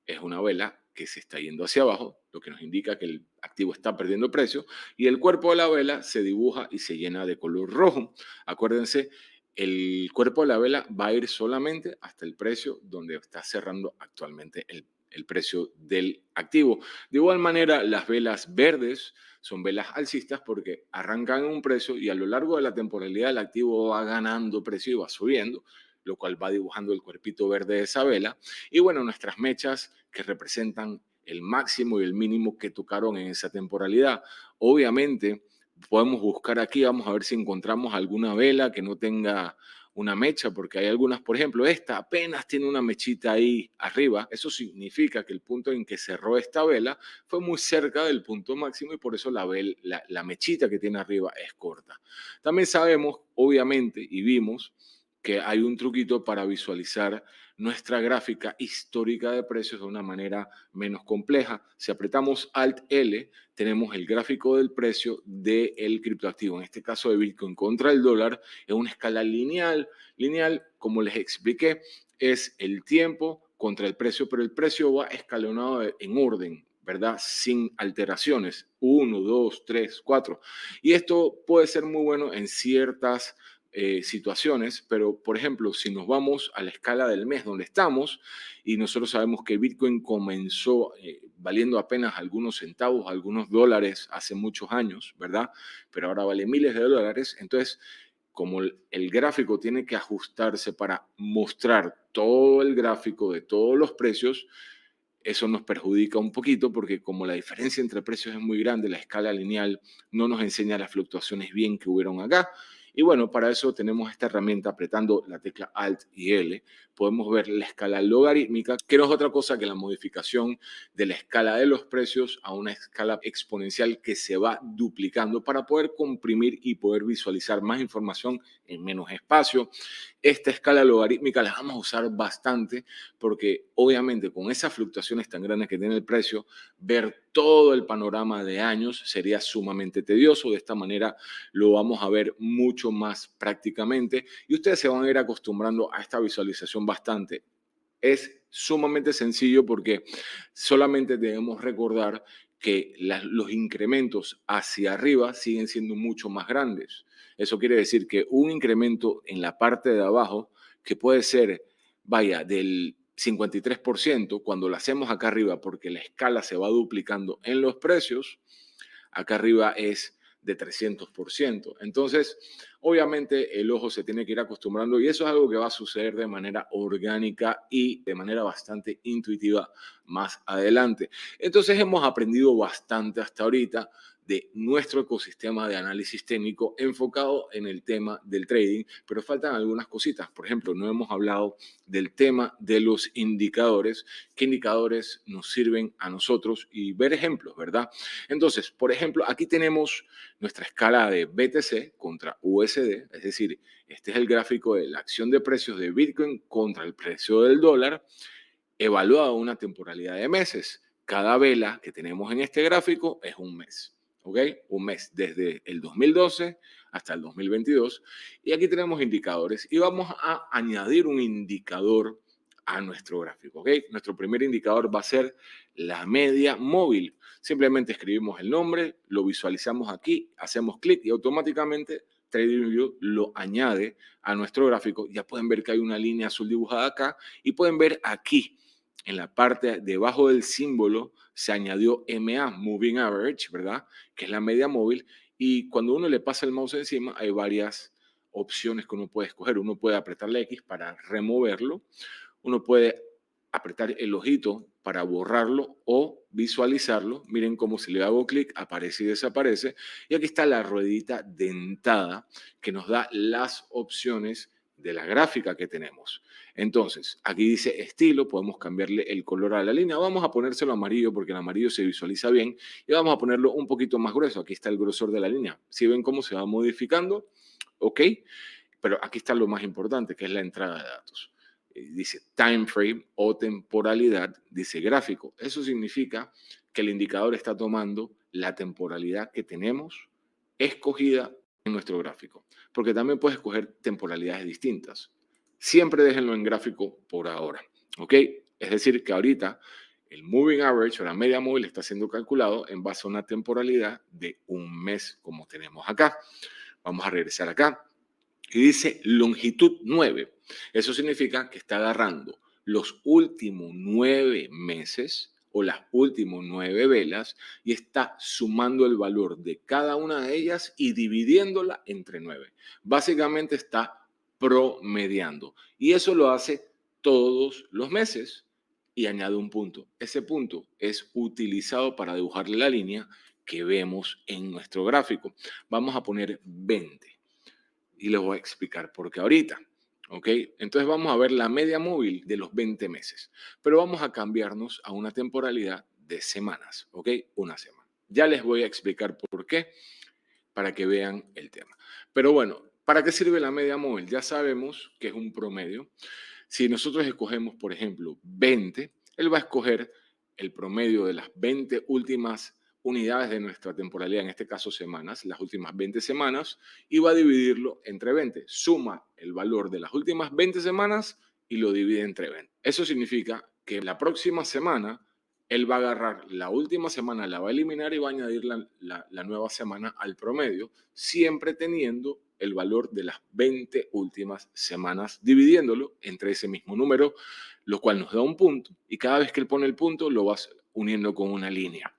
es una vela que se está yendo hacia abajo, lo que nos indica que el activo está perdiendo precio y el cuerpo de la vela se dibuja y se llena de color rojo. Acuérdense, el cuerpo de la vela va a ir solamente hasta el precio donde está cerrando actualmente el precio del activo. De igual manera, las velas verdes son velas alcistas porque arrancan en un precio y a lo largo de la temporalidad el activo va ganando precio y va subiendo, lo cual va dibujando el cuerpito verde de esa vela. Y bueno, nuestras mechas que representan el máximo y el mínimo que tocaron en esa temporalidad. Obviamente, podemos buscar aquí, vamos a ver si encontramos alguna vela que no tenga una mecha, porque hay algunas, por ejemplo, esta apenas tiene una mechita ahí arriba. Eso significa que el punto en que cerró esta vela fue muy cerca del punto máximo y por eso la mechita que tiene arriba es corta. También sabemos, obviamente, y vimos que hay un truquito para visualizar nuestra gráfica histórica de precios de una manera menos compleja. Si apretamos Alt L, tenemos el gráfico del precio del criptoactivo. En este caso de Bitcoin contra el dólar, es una escala lineal. Lineal, como les expliqué, es el tiempo contra el precio, pero el precio va escalonado en orden, ¿verdad? Sin alteraciones. 1, 2, 3, 4. Y esto puede ser muy bueno en ciertas situaciones, pero por ejemplo, si nos vamos a la escala del mes donde estamos y nosotros sabemos que Bitcoin comenzó valiendo apenas algunos centavos, algunos dólares hace muchos años, ¿verdad? Pero ahora vale miles de dólares, entonces como el gráfico tiene que ajustarse para mostrar todo el gráfico de todos los precios, eso nos perjudica un poquito porque como la diferencia entre precios es muy grande, la escala lineal no nos enseña las fluctuaciones bien que hubieron acá. Y bueno, para eso tenemos esta herramienta apretando la tecla Alt y L. Podemos ver la escala logarítmica, que no es otra cosa que la modificación de la escala de los precios a una escala exponencial que se va duplicando para poder comprimir y poder visualizar más información en menos espacio. Esta escala logarítmica la vamos a usar bastante porque obviamente con esas fluctuaciones tan grandes que tiene el precio, ver todo el panorama de años sería sumamente tedioso. De esta manera lo vamos a ver mucho más prácticamente y ustedes se van a ir acostumbrando a esta visualización bastante. Es sumamente sencillo porque solamente debemos recordar que los incrementos hacia arriba siguen siendo mucho más grandes. Eso quiere decir que un incremento en la parte de abajo, que puede ser, vaya, del 53%, cuando lo hacemos acá arriba, porque la escala se va duplicando en los precios, acá arriba es de 300%. Entonces, obviamente el ojo se tiene que ir acostumbrando y eso es algo que va a suceder de manera orgánica y de manera bastante intuitiva más adelante. Entonces, hemos aprendido bastante hasta ahorita de nuestro ecosistema de análisis técnico enfocado en el tema del trading, pero faltan algunas cositas. Por ejemplo, no hemos hablado del tema de los indicadores, qué indicadores nos sirven a nosotros y ver ejemplos, ¿verdad? Entonces, por ejemplo, aquí tenemos nuestra escala de BTC contra USD, es decir, este es el gráfico de la acción de precios de Bitcoin contra el precio del dólar, evaluado a una temporalidad de meses. Cada vela que tenemos en este gráfico es un mes. ¿Ok? Un mes desde el 2012 hasta el 2022. Y aquí tenemos indicadores y vamos a añadir un indicador a nuestro gráfico. ¿Ok? Nuestro primer indicador va a ser la media móvil. Simplemente escribimos el nombre, lo visualizamos aquí, hacemos clic y automáticamente TradingView lo añade a nuestro gráfico. Ya pueden ver que hay una línea azul dibujada acá y pueden ver aquí en la parte debajo del símbolo se añadió MA, Moving Average, ¿verdad? Que es la media móvil. Y cuando uno le pasa el mouse encima, hay varias opciones que uno puede escoger. Uno puede apretar la X para removerlo. Uno puede apretar el ojito para borrarlo o visualizarlo. Miren cómo si le hago clic aparece y desaparece. Y aquí está la ruedita dentada que nos da las opciones de la gráfica que tenemos. Entonces, aquí dice estilo, podemos cambiarle el color a la línea. Vamos a ponérselo amarillo porque el amarillo se visualiza bien y vamos a ponerlo un poquito más grueso. Aquí está el grosor de la línea. ¿Sí ven cómo se va modificando? ¿Ok? Pero aquí está lo más importante, que es la entrada de datos. Dice time frame o temporalidad, dice gráfico. Eso significa que el indicador está tomando la temporalidad que tenemos escogida en nuestro gráfico. Porque también puedes escoger temporalidades distintas. Siempre déjenlo en gráfico por ahora. ¿Ok? Es decir, que ahorita el moving average o la media móvil está siendo calculado en base a una temporalidad de un mes, como tenemos acá. Vamos a regresar acá y dice longitud 9. Eso significa que está agarrando los últimos 9 meses o las últimas 9 velas y está sumando el valor de cada una de ellas y dividiéndola entre 9. Básicamente está promediando y eso lo hace todos los meses y añade un punto. Ese punto es utilizado para dibujarle la línea que vemos en nuestro gráfico. Vamos a poner 20 y les voy a explicar por qué ahorita. ¿Ok? Entonces vamos a ver la media móvil de los 20 meses, pero vamos a cambiarnos a una temporalidad de semanas. ¿Ok? Una semana. Ya les voy a explicar por qué, para que vean el tema. Pero bueno, ¿para qué sirve la media móvil? Ya sabemos que es un promedio. Si nosotros escogemos, por ejemplo, 20, él va a escoger el promedio de las 20 últimas unidades de nuestra temporalidad, en este caso semanas, las últimas 20 semanas, y va a dividirlo entre 20. Suma el valor de las últimas 20 semanas y lo divide entre 20. Eso significa que la próxima semana él va a agarrar la última semana, la va a eliminar y va a añadir la nueva semana al promedio, siempre teniendo el valor de las 20 últimas semanas, dividiéndolo entre ese mismo número, lo cual nos da un punto. Y cada vez que él pone el punto, lo vas uniendo con una línea.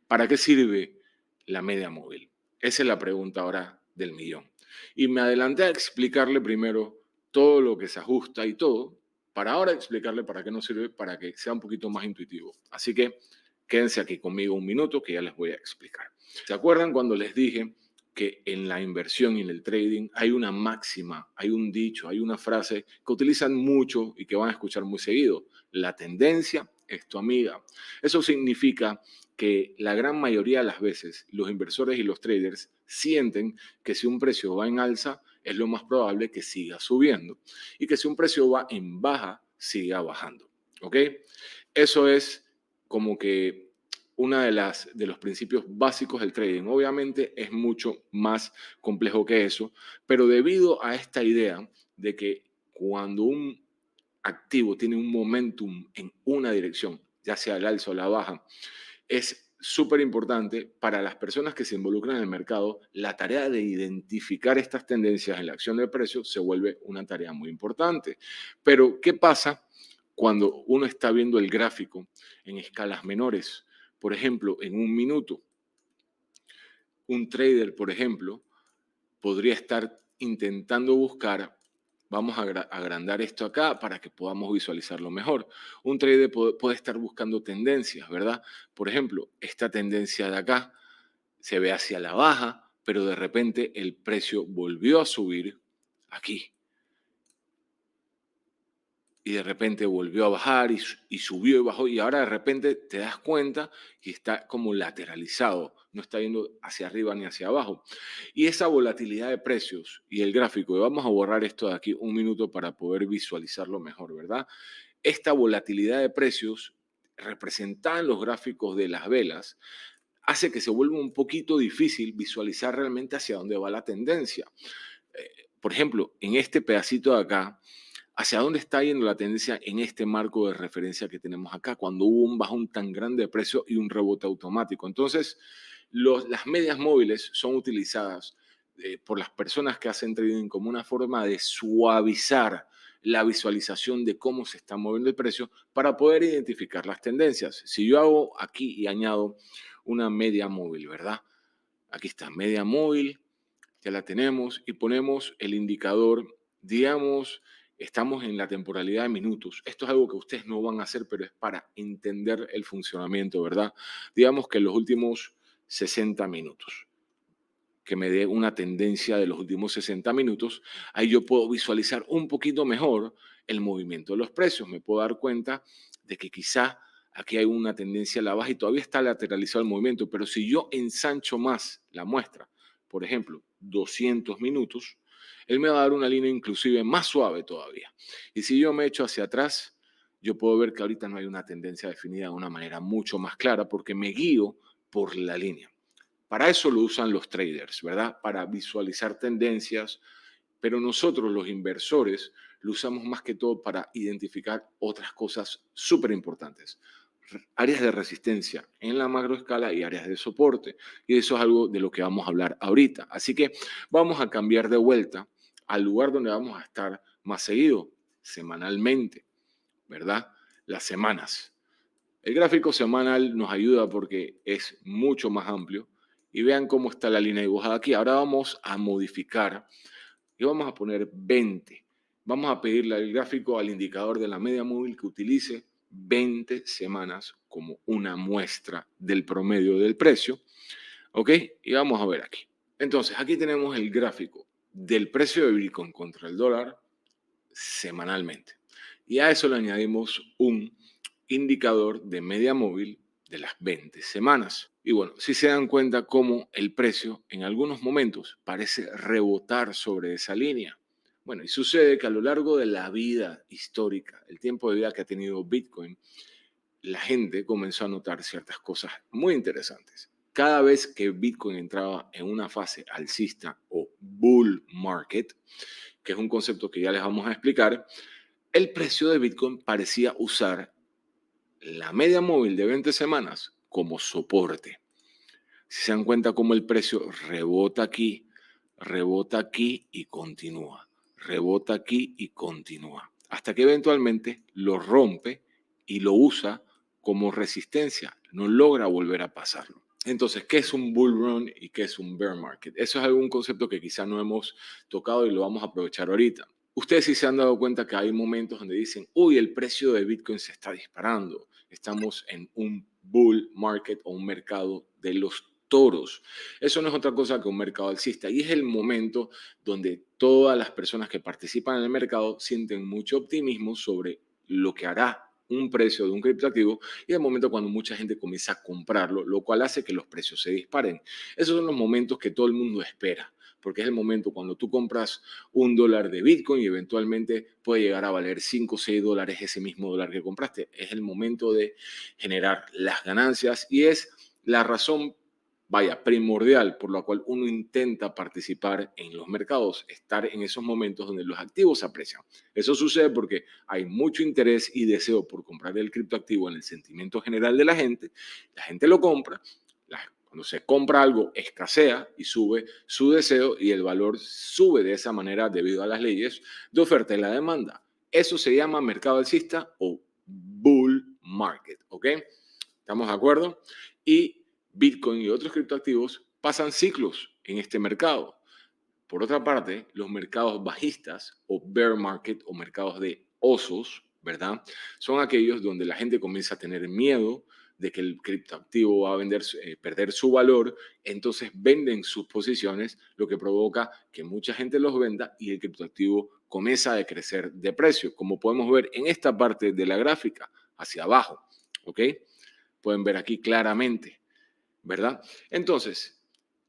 ¿Para qué sirve la media móvil? Esa es la pregunta ahora del millón. Y me adelanté a explicarle primero todo lo que se ajusta y todo, para ahora explicarle para qué nos sirve, para que sea un poquito más intuitivo. Así que quédense aquí conmigo un minuto que ya les voy a explicar. ¿Se acuerdan cuando les dije que en la inversión y en el trading hay una máxima, hay un dicho, hay una frase que utilizan mucho y que van a escuchar muy seguido? La tendencia es tu amiga. Eso significa que la gran mayoría de las veces los inversores y los traders sienten que si un precio va en alza, es lo más probable que siga subiendo y que si un precio va en baja, siga bajando. ¿Ok? Eso es como que una de los principios básicos del trading. Obviamente es mucho más complejo que eso, pero debido a esta idea de que cuando un activo tiene un momentum en una dirección, ya sea el alza o la baja, es súper importante para las personas que se involucran en el mercado. La tarea de identificar estas tendencias en la acción de precios se vuelve una tarea muy importante. Pero, ¿qué pasa cuando uno está viendo el gráfico en escalas menores? Por ejemplo, en un minuto, un trader, por ejemplo, podría estar intentando buscar, vamos a agrandar esto acá para que podamos visualizarlo mejor. Un trader puede estar buscando tendencias, ¿verdad? Por ejemplo, esta tendencia de acá se ve hacia la baja, pero de repente el precio volvió a subir aquí. Y de repente volvió a bajar y subió y bajó y ahora de repente te das cuenta que está como lateralizado, no está yendo hacia arriba ni hacia abajo. Y esa volatilidad de precios y el gráfico, y vamos a borrar esto de aquí un minuto para poder visualizarlo mejor, ¿verdad? Esta volatilidad de precios representada en los gráficos de las velas hace que se vuelva un poquito difícil visualizar realmente hacia dónde va la tendencia. Por ejemplo, en este pedacito de acá, hacia dónde está yendo la tendencia en este marco de referencia que tenemos acá, cuando hubo un bajón tan grande de precio y un rebote automático. Entonces, las medias móviles son utilizadas por las personas que hacen trading como una forma de suavizar la visualización de cómo se está moviendo el precio para poder identificar las tendencias. Si yo hago aquí y añado una media móvil, ¿verdad? Aquí está, media móvil, ya la tenemos y ponemos el indicador, digamos, estamos en la temporalidad de minutos. Esto es algo que ustedes no van a hacer, pero es para entender el funcionamiento, ¿verdad? Digamos que en los últimos 60 minutos, que me dé una tendencia de los últimos 60 minutos, ahí yo puedo visualizar un poquito mejor el movimiento de los precios. Me puedo dar cuenta de que quizá aquí hay una tendencia a la baja y todavía está lateralizado el movimiento, pero si yo ensancho más la muestra, por ejemplo, 200 minutos, él me va a dar una línea inclusive más suave todavía. Y si yo me echo hacia atrás, yo puedo ver que ahorita no hay una tendencia definida de una manera mucho más clara porque me guío por la línea. Para eso lo usan los traders, ¿verdad? Para visualizar tendencias, pero nosotros los inversores lo usamos más que todo para identificar otras cosas súper importantes. Áreas de resistencia en la macroescala y áreas de soporte. Y eso es algo de lo que vamos a hablar ahorita. Así que vamos a cambiar de vuelta al lugar donde vamos a estar más seguido, semanalmente, ¿verdad? Las semanas. El gráfico semanal nos ayuda porque es mucho más amplio y vean cómo está la línea dibujada aquí. Ahora vamos a modificar y vamos a poner 20. Vamos a pedirle al gráfico, al indicador de la media móvil que utilice 20 semanas como una muestra del promedio del precio. ¿Ok? Y vamos a ver aquí. Entonces, aquí tenemos el gráfico del precio de Bitcoin contra el dólar semanalmente. Y a eso le añadimos un indicador de media móvil de las 20 semanas. Y bueno, si se dan cuenta cómo el precio en algunos momentos parece rebotar sobre esa línea. Bueno, y sucede que a lo largo de la vida histórica, el tiempo de vida que ha tenido Bitcoin, la gente comenzó a notar ciertas cosas muy interesantes. Cada vez que Bitcoin entraba en una fase alcista o bull market, que es un concepto que ya les vamos a explicar, el precio de Bitcoin parecía usar la media móvil de 20 semanas como soporte. Si se dan cuenta cómo el precio rebota aquí y continúa, rebota aquí y continúa, hasta que eventualmente lo rompe y lo usa como resistencia, no logra volver a pasarlo. Entonces, ¿qué es un bull run y qué es un bear market? Eso es algún concepto que quizá no hemos tocado y lo vamos a aprovechar ahorita. Ustedes sí se han dado cuenta que hay momentos donde dicen, uy, el precio de Bitcoin se está disparando. Estamos en un bull market o un mercado de los toros. Eso no es otra cosa que un mercado alcista y es el momento donde todas las personas que participan en el mercado sienten mucho optimismo sobre lo que hará un precio de un criptoactivo y el momento cuando mucha gente comienza a comprarlo, lo cual hace que los precios se disparen. Esos son los momentos que todo el mundo espera, porque es el momento cuando tú compras $1 de Bitcoin y eventualmente puede llegar a valer 5 o 6 dólares ese mismo dólar que compraste. Es el momento de generar las ganancias y es la razón, vaya, primordial por la cual uno intenta participar en los mercados, estar en esos momentos donde los activos se aprecian. Eso sucede porque hay mucho interés y deseo por comprar el criptoactivo en el sentimiento general de la gente lo compra, cuando se compra algo escasea y sube su deseo y el valor sube de esa manera debido a las leyes de oferta y la demanda. Eso se llama mercado alcista o bull market, ¿ok? ¿Estamos de acuerdo? Y Bitcoin y otros criptoactivos pasan ciclos en este mercado. Por otra parte, los mercados bajistas o bear market o mercados de osos, ¿verdad? Son aquellos donde la gente comienza a tener miedo de que el criptoactivo va a perder su valor, entonces venden sus posiciones, lo que provoca que mucha gente los venda y el criptoactivo comienza a decrecer de precio, como podemos ver en esta parte de la gráfica, hacia abajo, ¿ok? Pueden ver aquí claramente, ¿verdad? Entonces,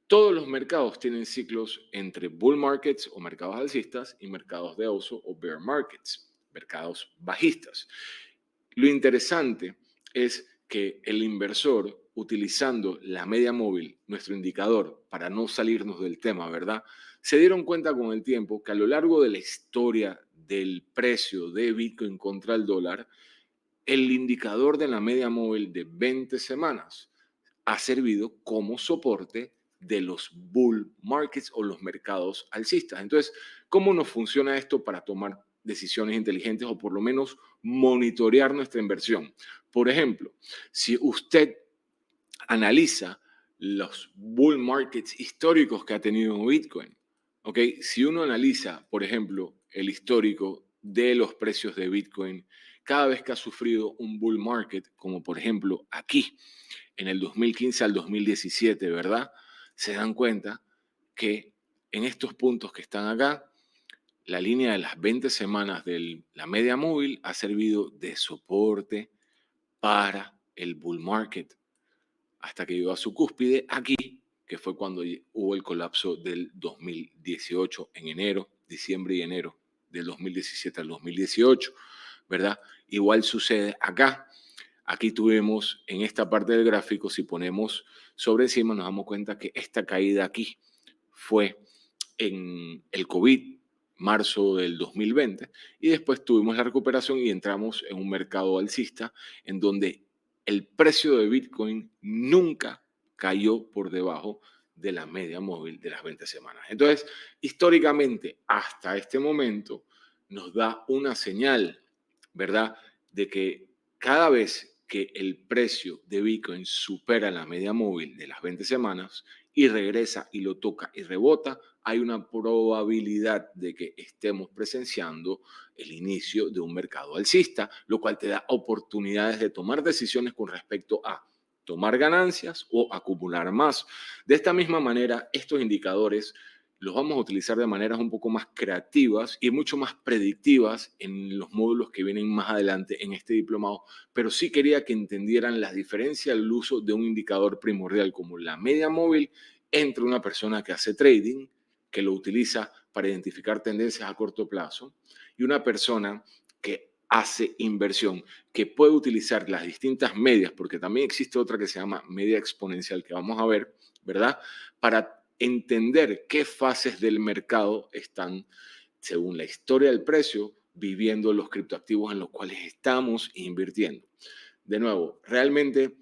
todos los mercados tienen ciclos entre bull markets o mercados alcistas y mercados de oso o bear markets, mercados bajistas. Lo interesante es que el inversor, utilizando la media móvil, nuestro indicador, para no salirnos del tema, ¿verdad? Se dieron cuenta con el tiempo que a lo largo de la historia del precio de Bitcoin contra el dólar, el indicador de la media móvil de 20 semanas ha servido como soporte de los bull markets o los mercados alcistas. Entonces, ¿cómo nos funciona esto para tomar decisiones inteligentes o por lo menos monitorear nuestra inversión. Por ejemplo, si usted analiza los bull markets históricos que ha tenido Bitcoin, ¿ok? Si uno analiza, por ejemplo, el histórico de los precios de Bitcoin, cada vez que ha sufrido un bull market, como por ejemplo aquí, en el 2015 al 2017, ¿verdad? Se dan cuenta que en estos puntos que están acá, la línea de las 20 semanas de la media móvil ha servido de soporte para el bull market hasta que llegó a su cúspide aquí, que fue cuando hubo el colapso del 2018 en enero, diciembre y enero del 2017 al 2018, ¿verdad? Igual sucede acá. Aquí tuvimos en esta parte del gráfico, si ponemos sobre encima, nos damos cuenta que esta caída aquí fue en el COVID, marzo del 2020, y después tuvimos la recuperación y entramos en un mercado alcista en donde el precio de Bitcoin nunca cayó por debajo de la media móvil de las 20 semanas. Entonces, históricamente, hasta este momento, nos da una señal, ¿verdad?, de que cada vez que el precio de Bitcoin supera la media móvil de las 20 semanas y regresa y lo toca y rebota, hay una probabilidad de que estemos presenciando el inicio de un mercado alcista, lo cual te da oportunidades de tomar decisiones con respecto a tomar ganancias o acumular más. De esta misma manera, estos indicadores los vamos a utilizar de maneras un poco más creativas y mucho más predictivas en los módulos que vienen más adelante en este diplomado, pero sí quería que entendieran la diferencia del uso de un indicador primordial como la media móvil entre una persona que hace trading, que lo utiliza para identificar tendencias a corto plazo, y una persona que hace inversión, que puede utilizar las distintas medias, porque también existe otra que se llama media exponencial, que vamos a ver, ¿verdad? Para entender qué fases del mercado están, según la historia del precio, viviendo los criptoactivos en los cuales estamos invirtiendo. De nuevo, realmente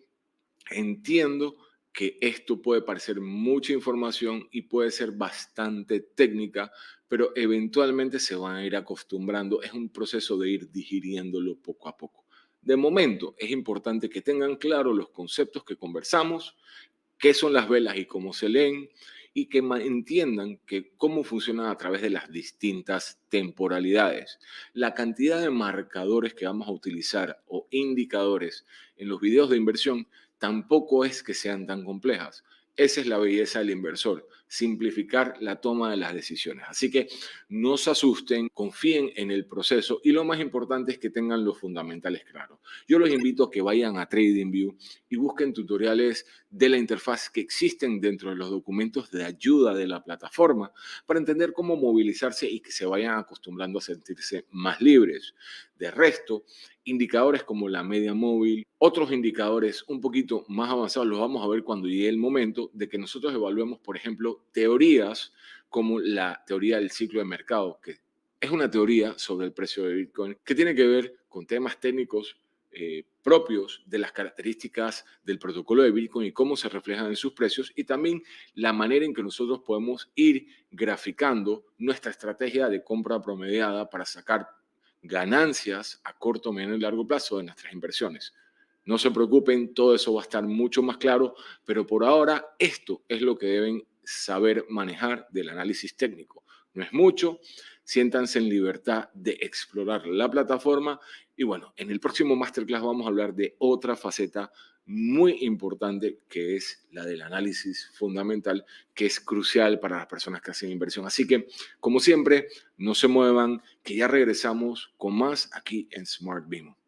entiendo que esto puede parecer mucha información y puede ser bastante técnica, pero eventualmente se van a ir acostumbrando. Es un proceso de ir digiriéndolo poco a poco. De momento, es importante que tengan claro los conceptos que conversamos, qué son las velas y cómo se leen, y que entiendan que cómo funcionan a través de las distintas temporalidades. La cantidad de marcadores que vamos a utilizar o indicadores en los videos de inversión tampoco es que sean tan complejas. Esa es la belleza del inversor, simplificar la toma de las decisiones. Así que no se asusten, confíen en el proceso y lo más importante es que tengan los fundamentales claros. Yo los invito a que vayan a TradingView y busquen tutoriales de la interfaz que existen dentro de los documentos de ayuda de la plataforma para entender cómo movilizarse y que se vayan acostumbrando a sentirse más libres. De resto, indicadores como la media móvil, otros indicadores un poquito más avanzados los vamos a ver cuando llegue el momento de que nosotros evaluemos, por ejemplo, teorías como la teoría del ciclo de mercado, que es una teoría sobre el precio de Bitcoin que tiene que ver con temas técnicos propios de las características del protocolo de Bitcoin y cómo se reflejan en sus precios, y también la manera en que nosotros podemos ir graficando nuestra estrategia de compra promediada para sacar ganancias a corto, mediano y largo plazo de nuestras inversiones. No se preocupen, todo eso va a estar mucho más claro, pero por ahora esto es lo que deben saber manejar del análisis técnico. No es mucho, siéntanse en libertad de explorar la plataforma y bueno, en el próximo masterclass vamos a hablar de otra faceta muy importante que es la del análisis fundamental, que es crucial para las personas que hacen inversión. Así que, como siempre, no se muevan, que ya regresamos con más aquí en Smart Bimo.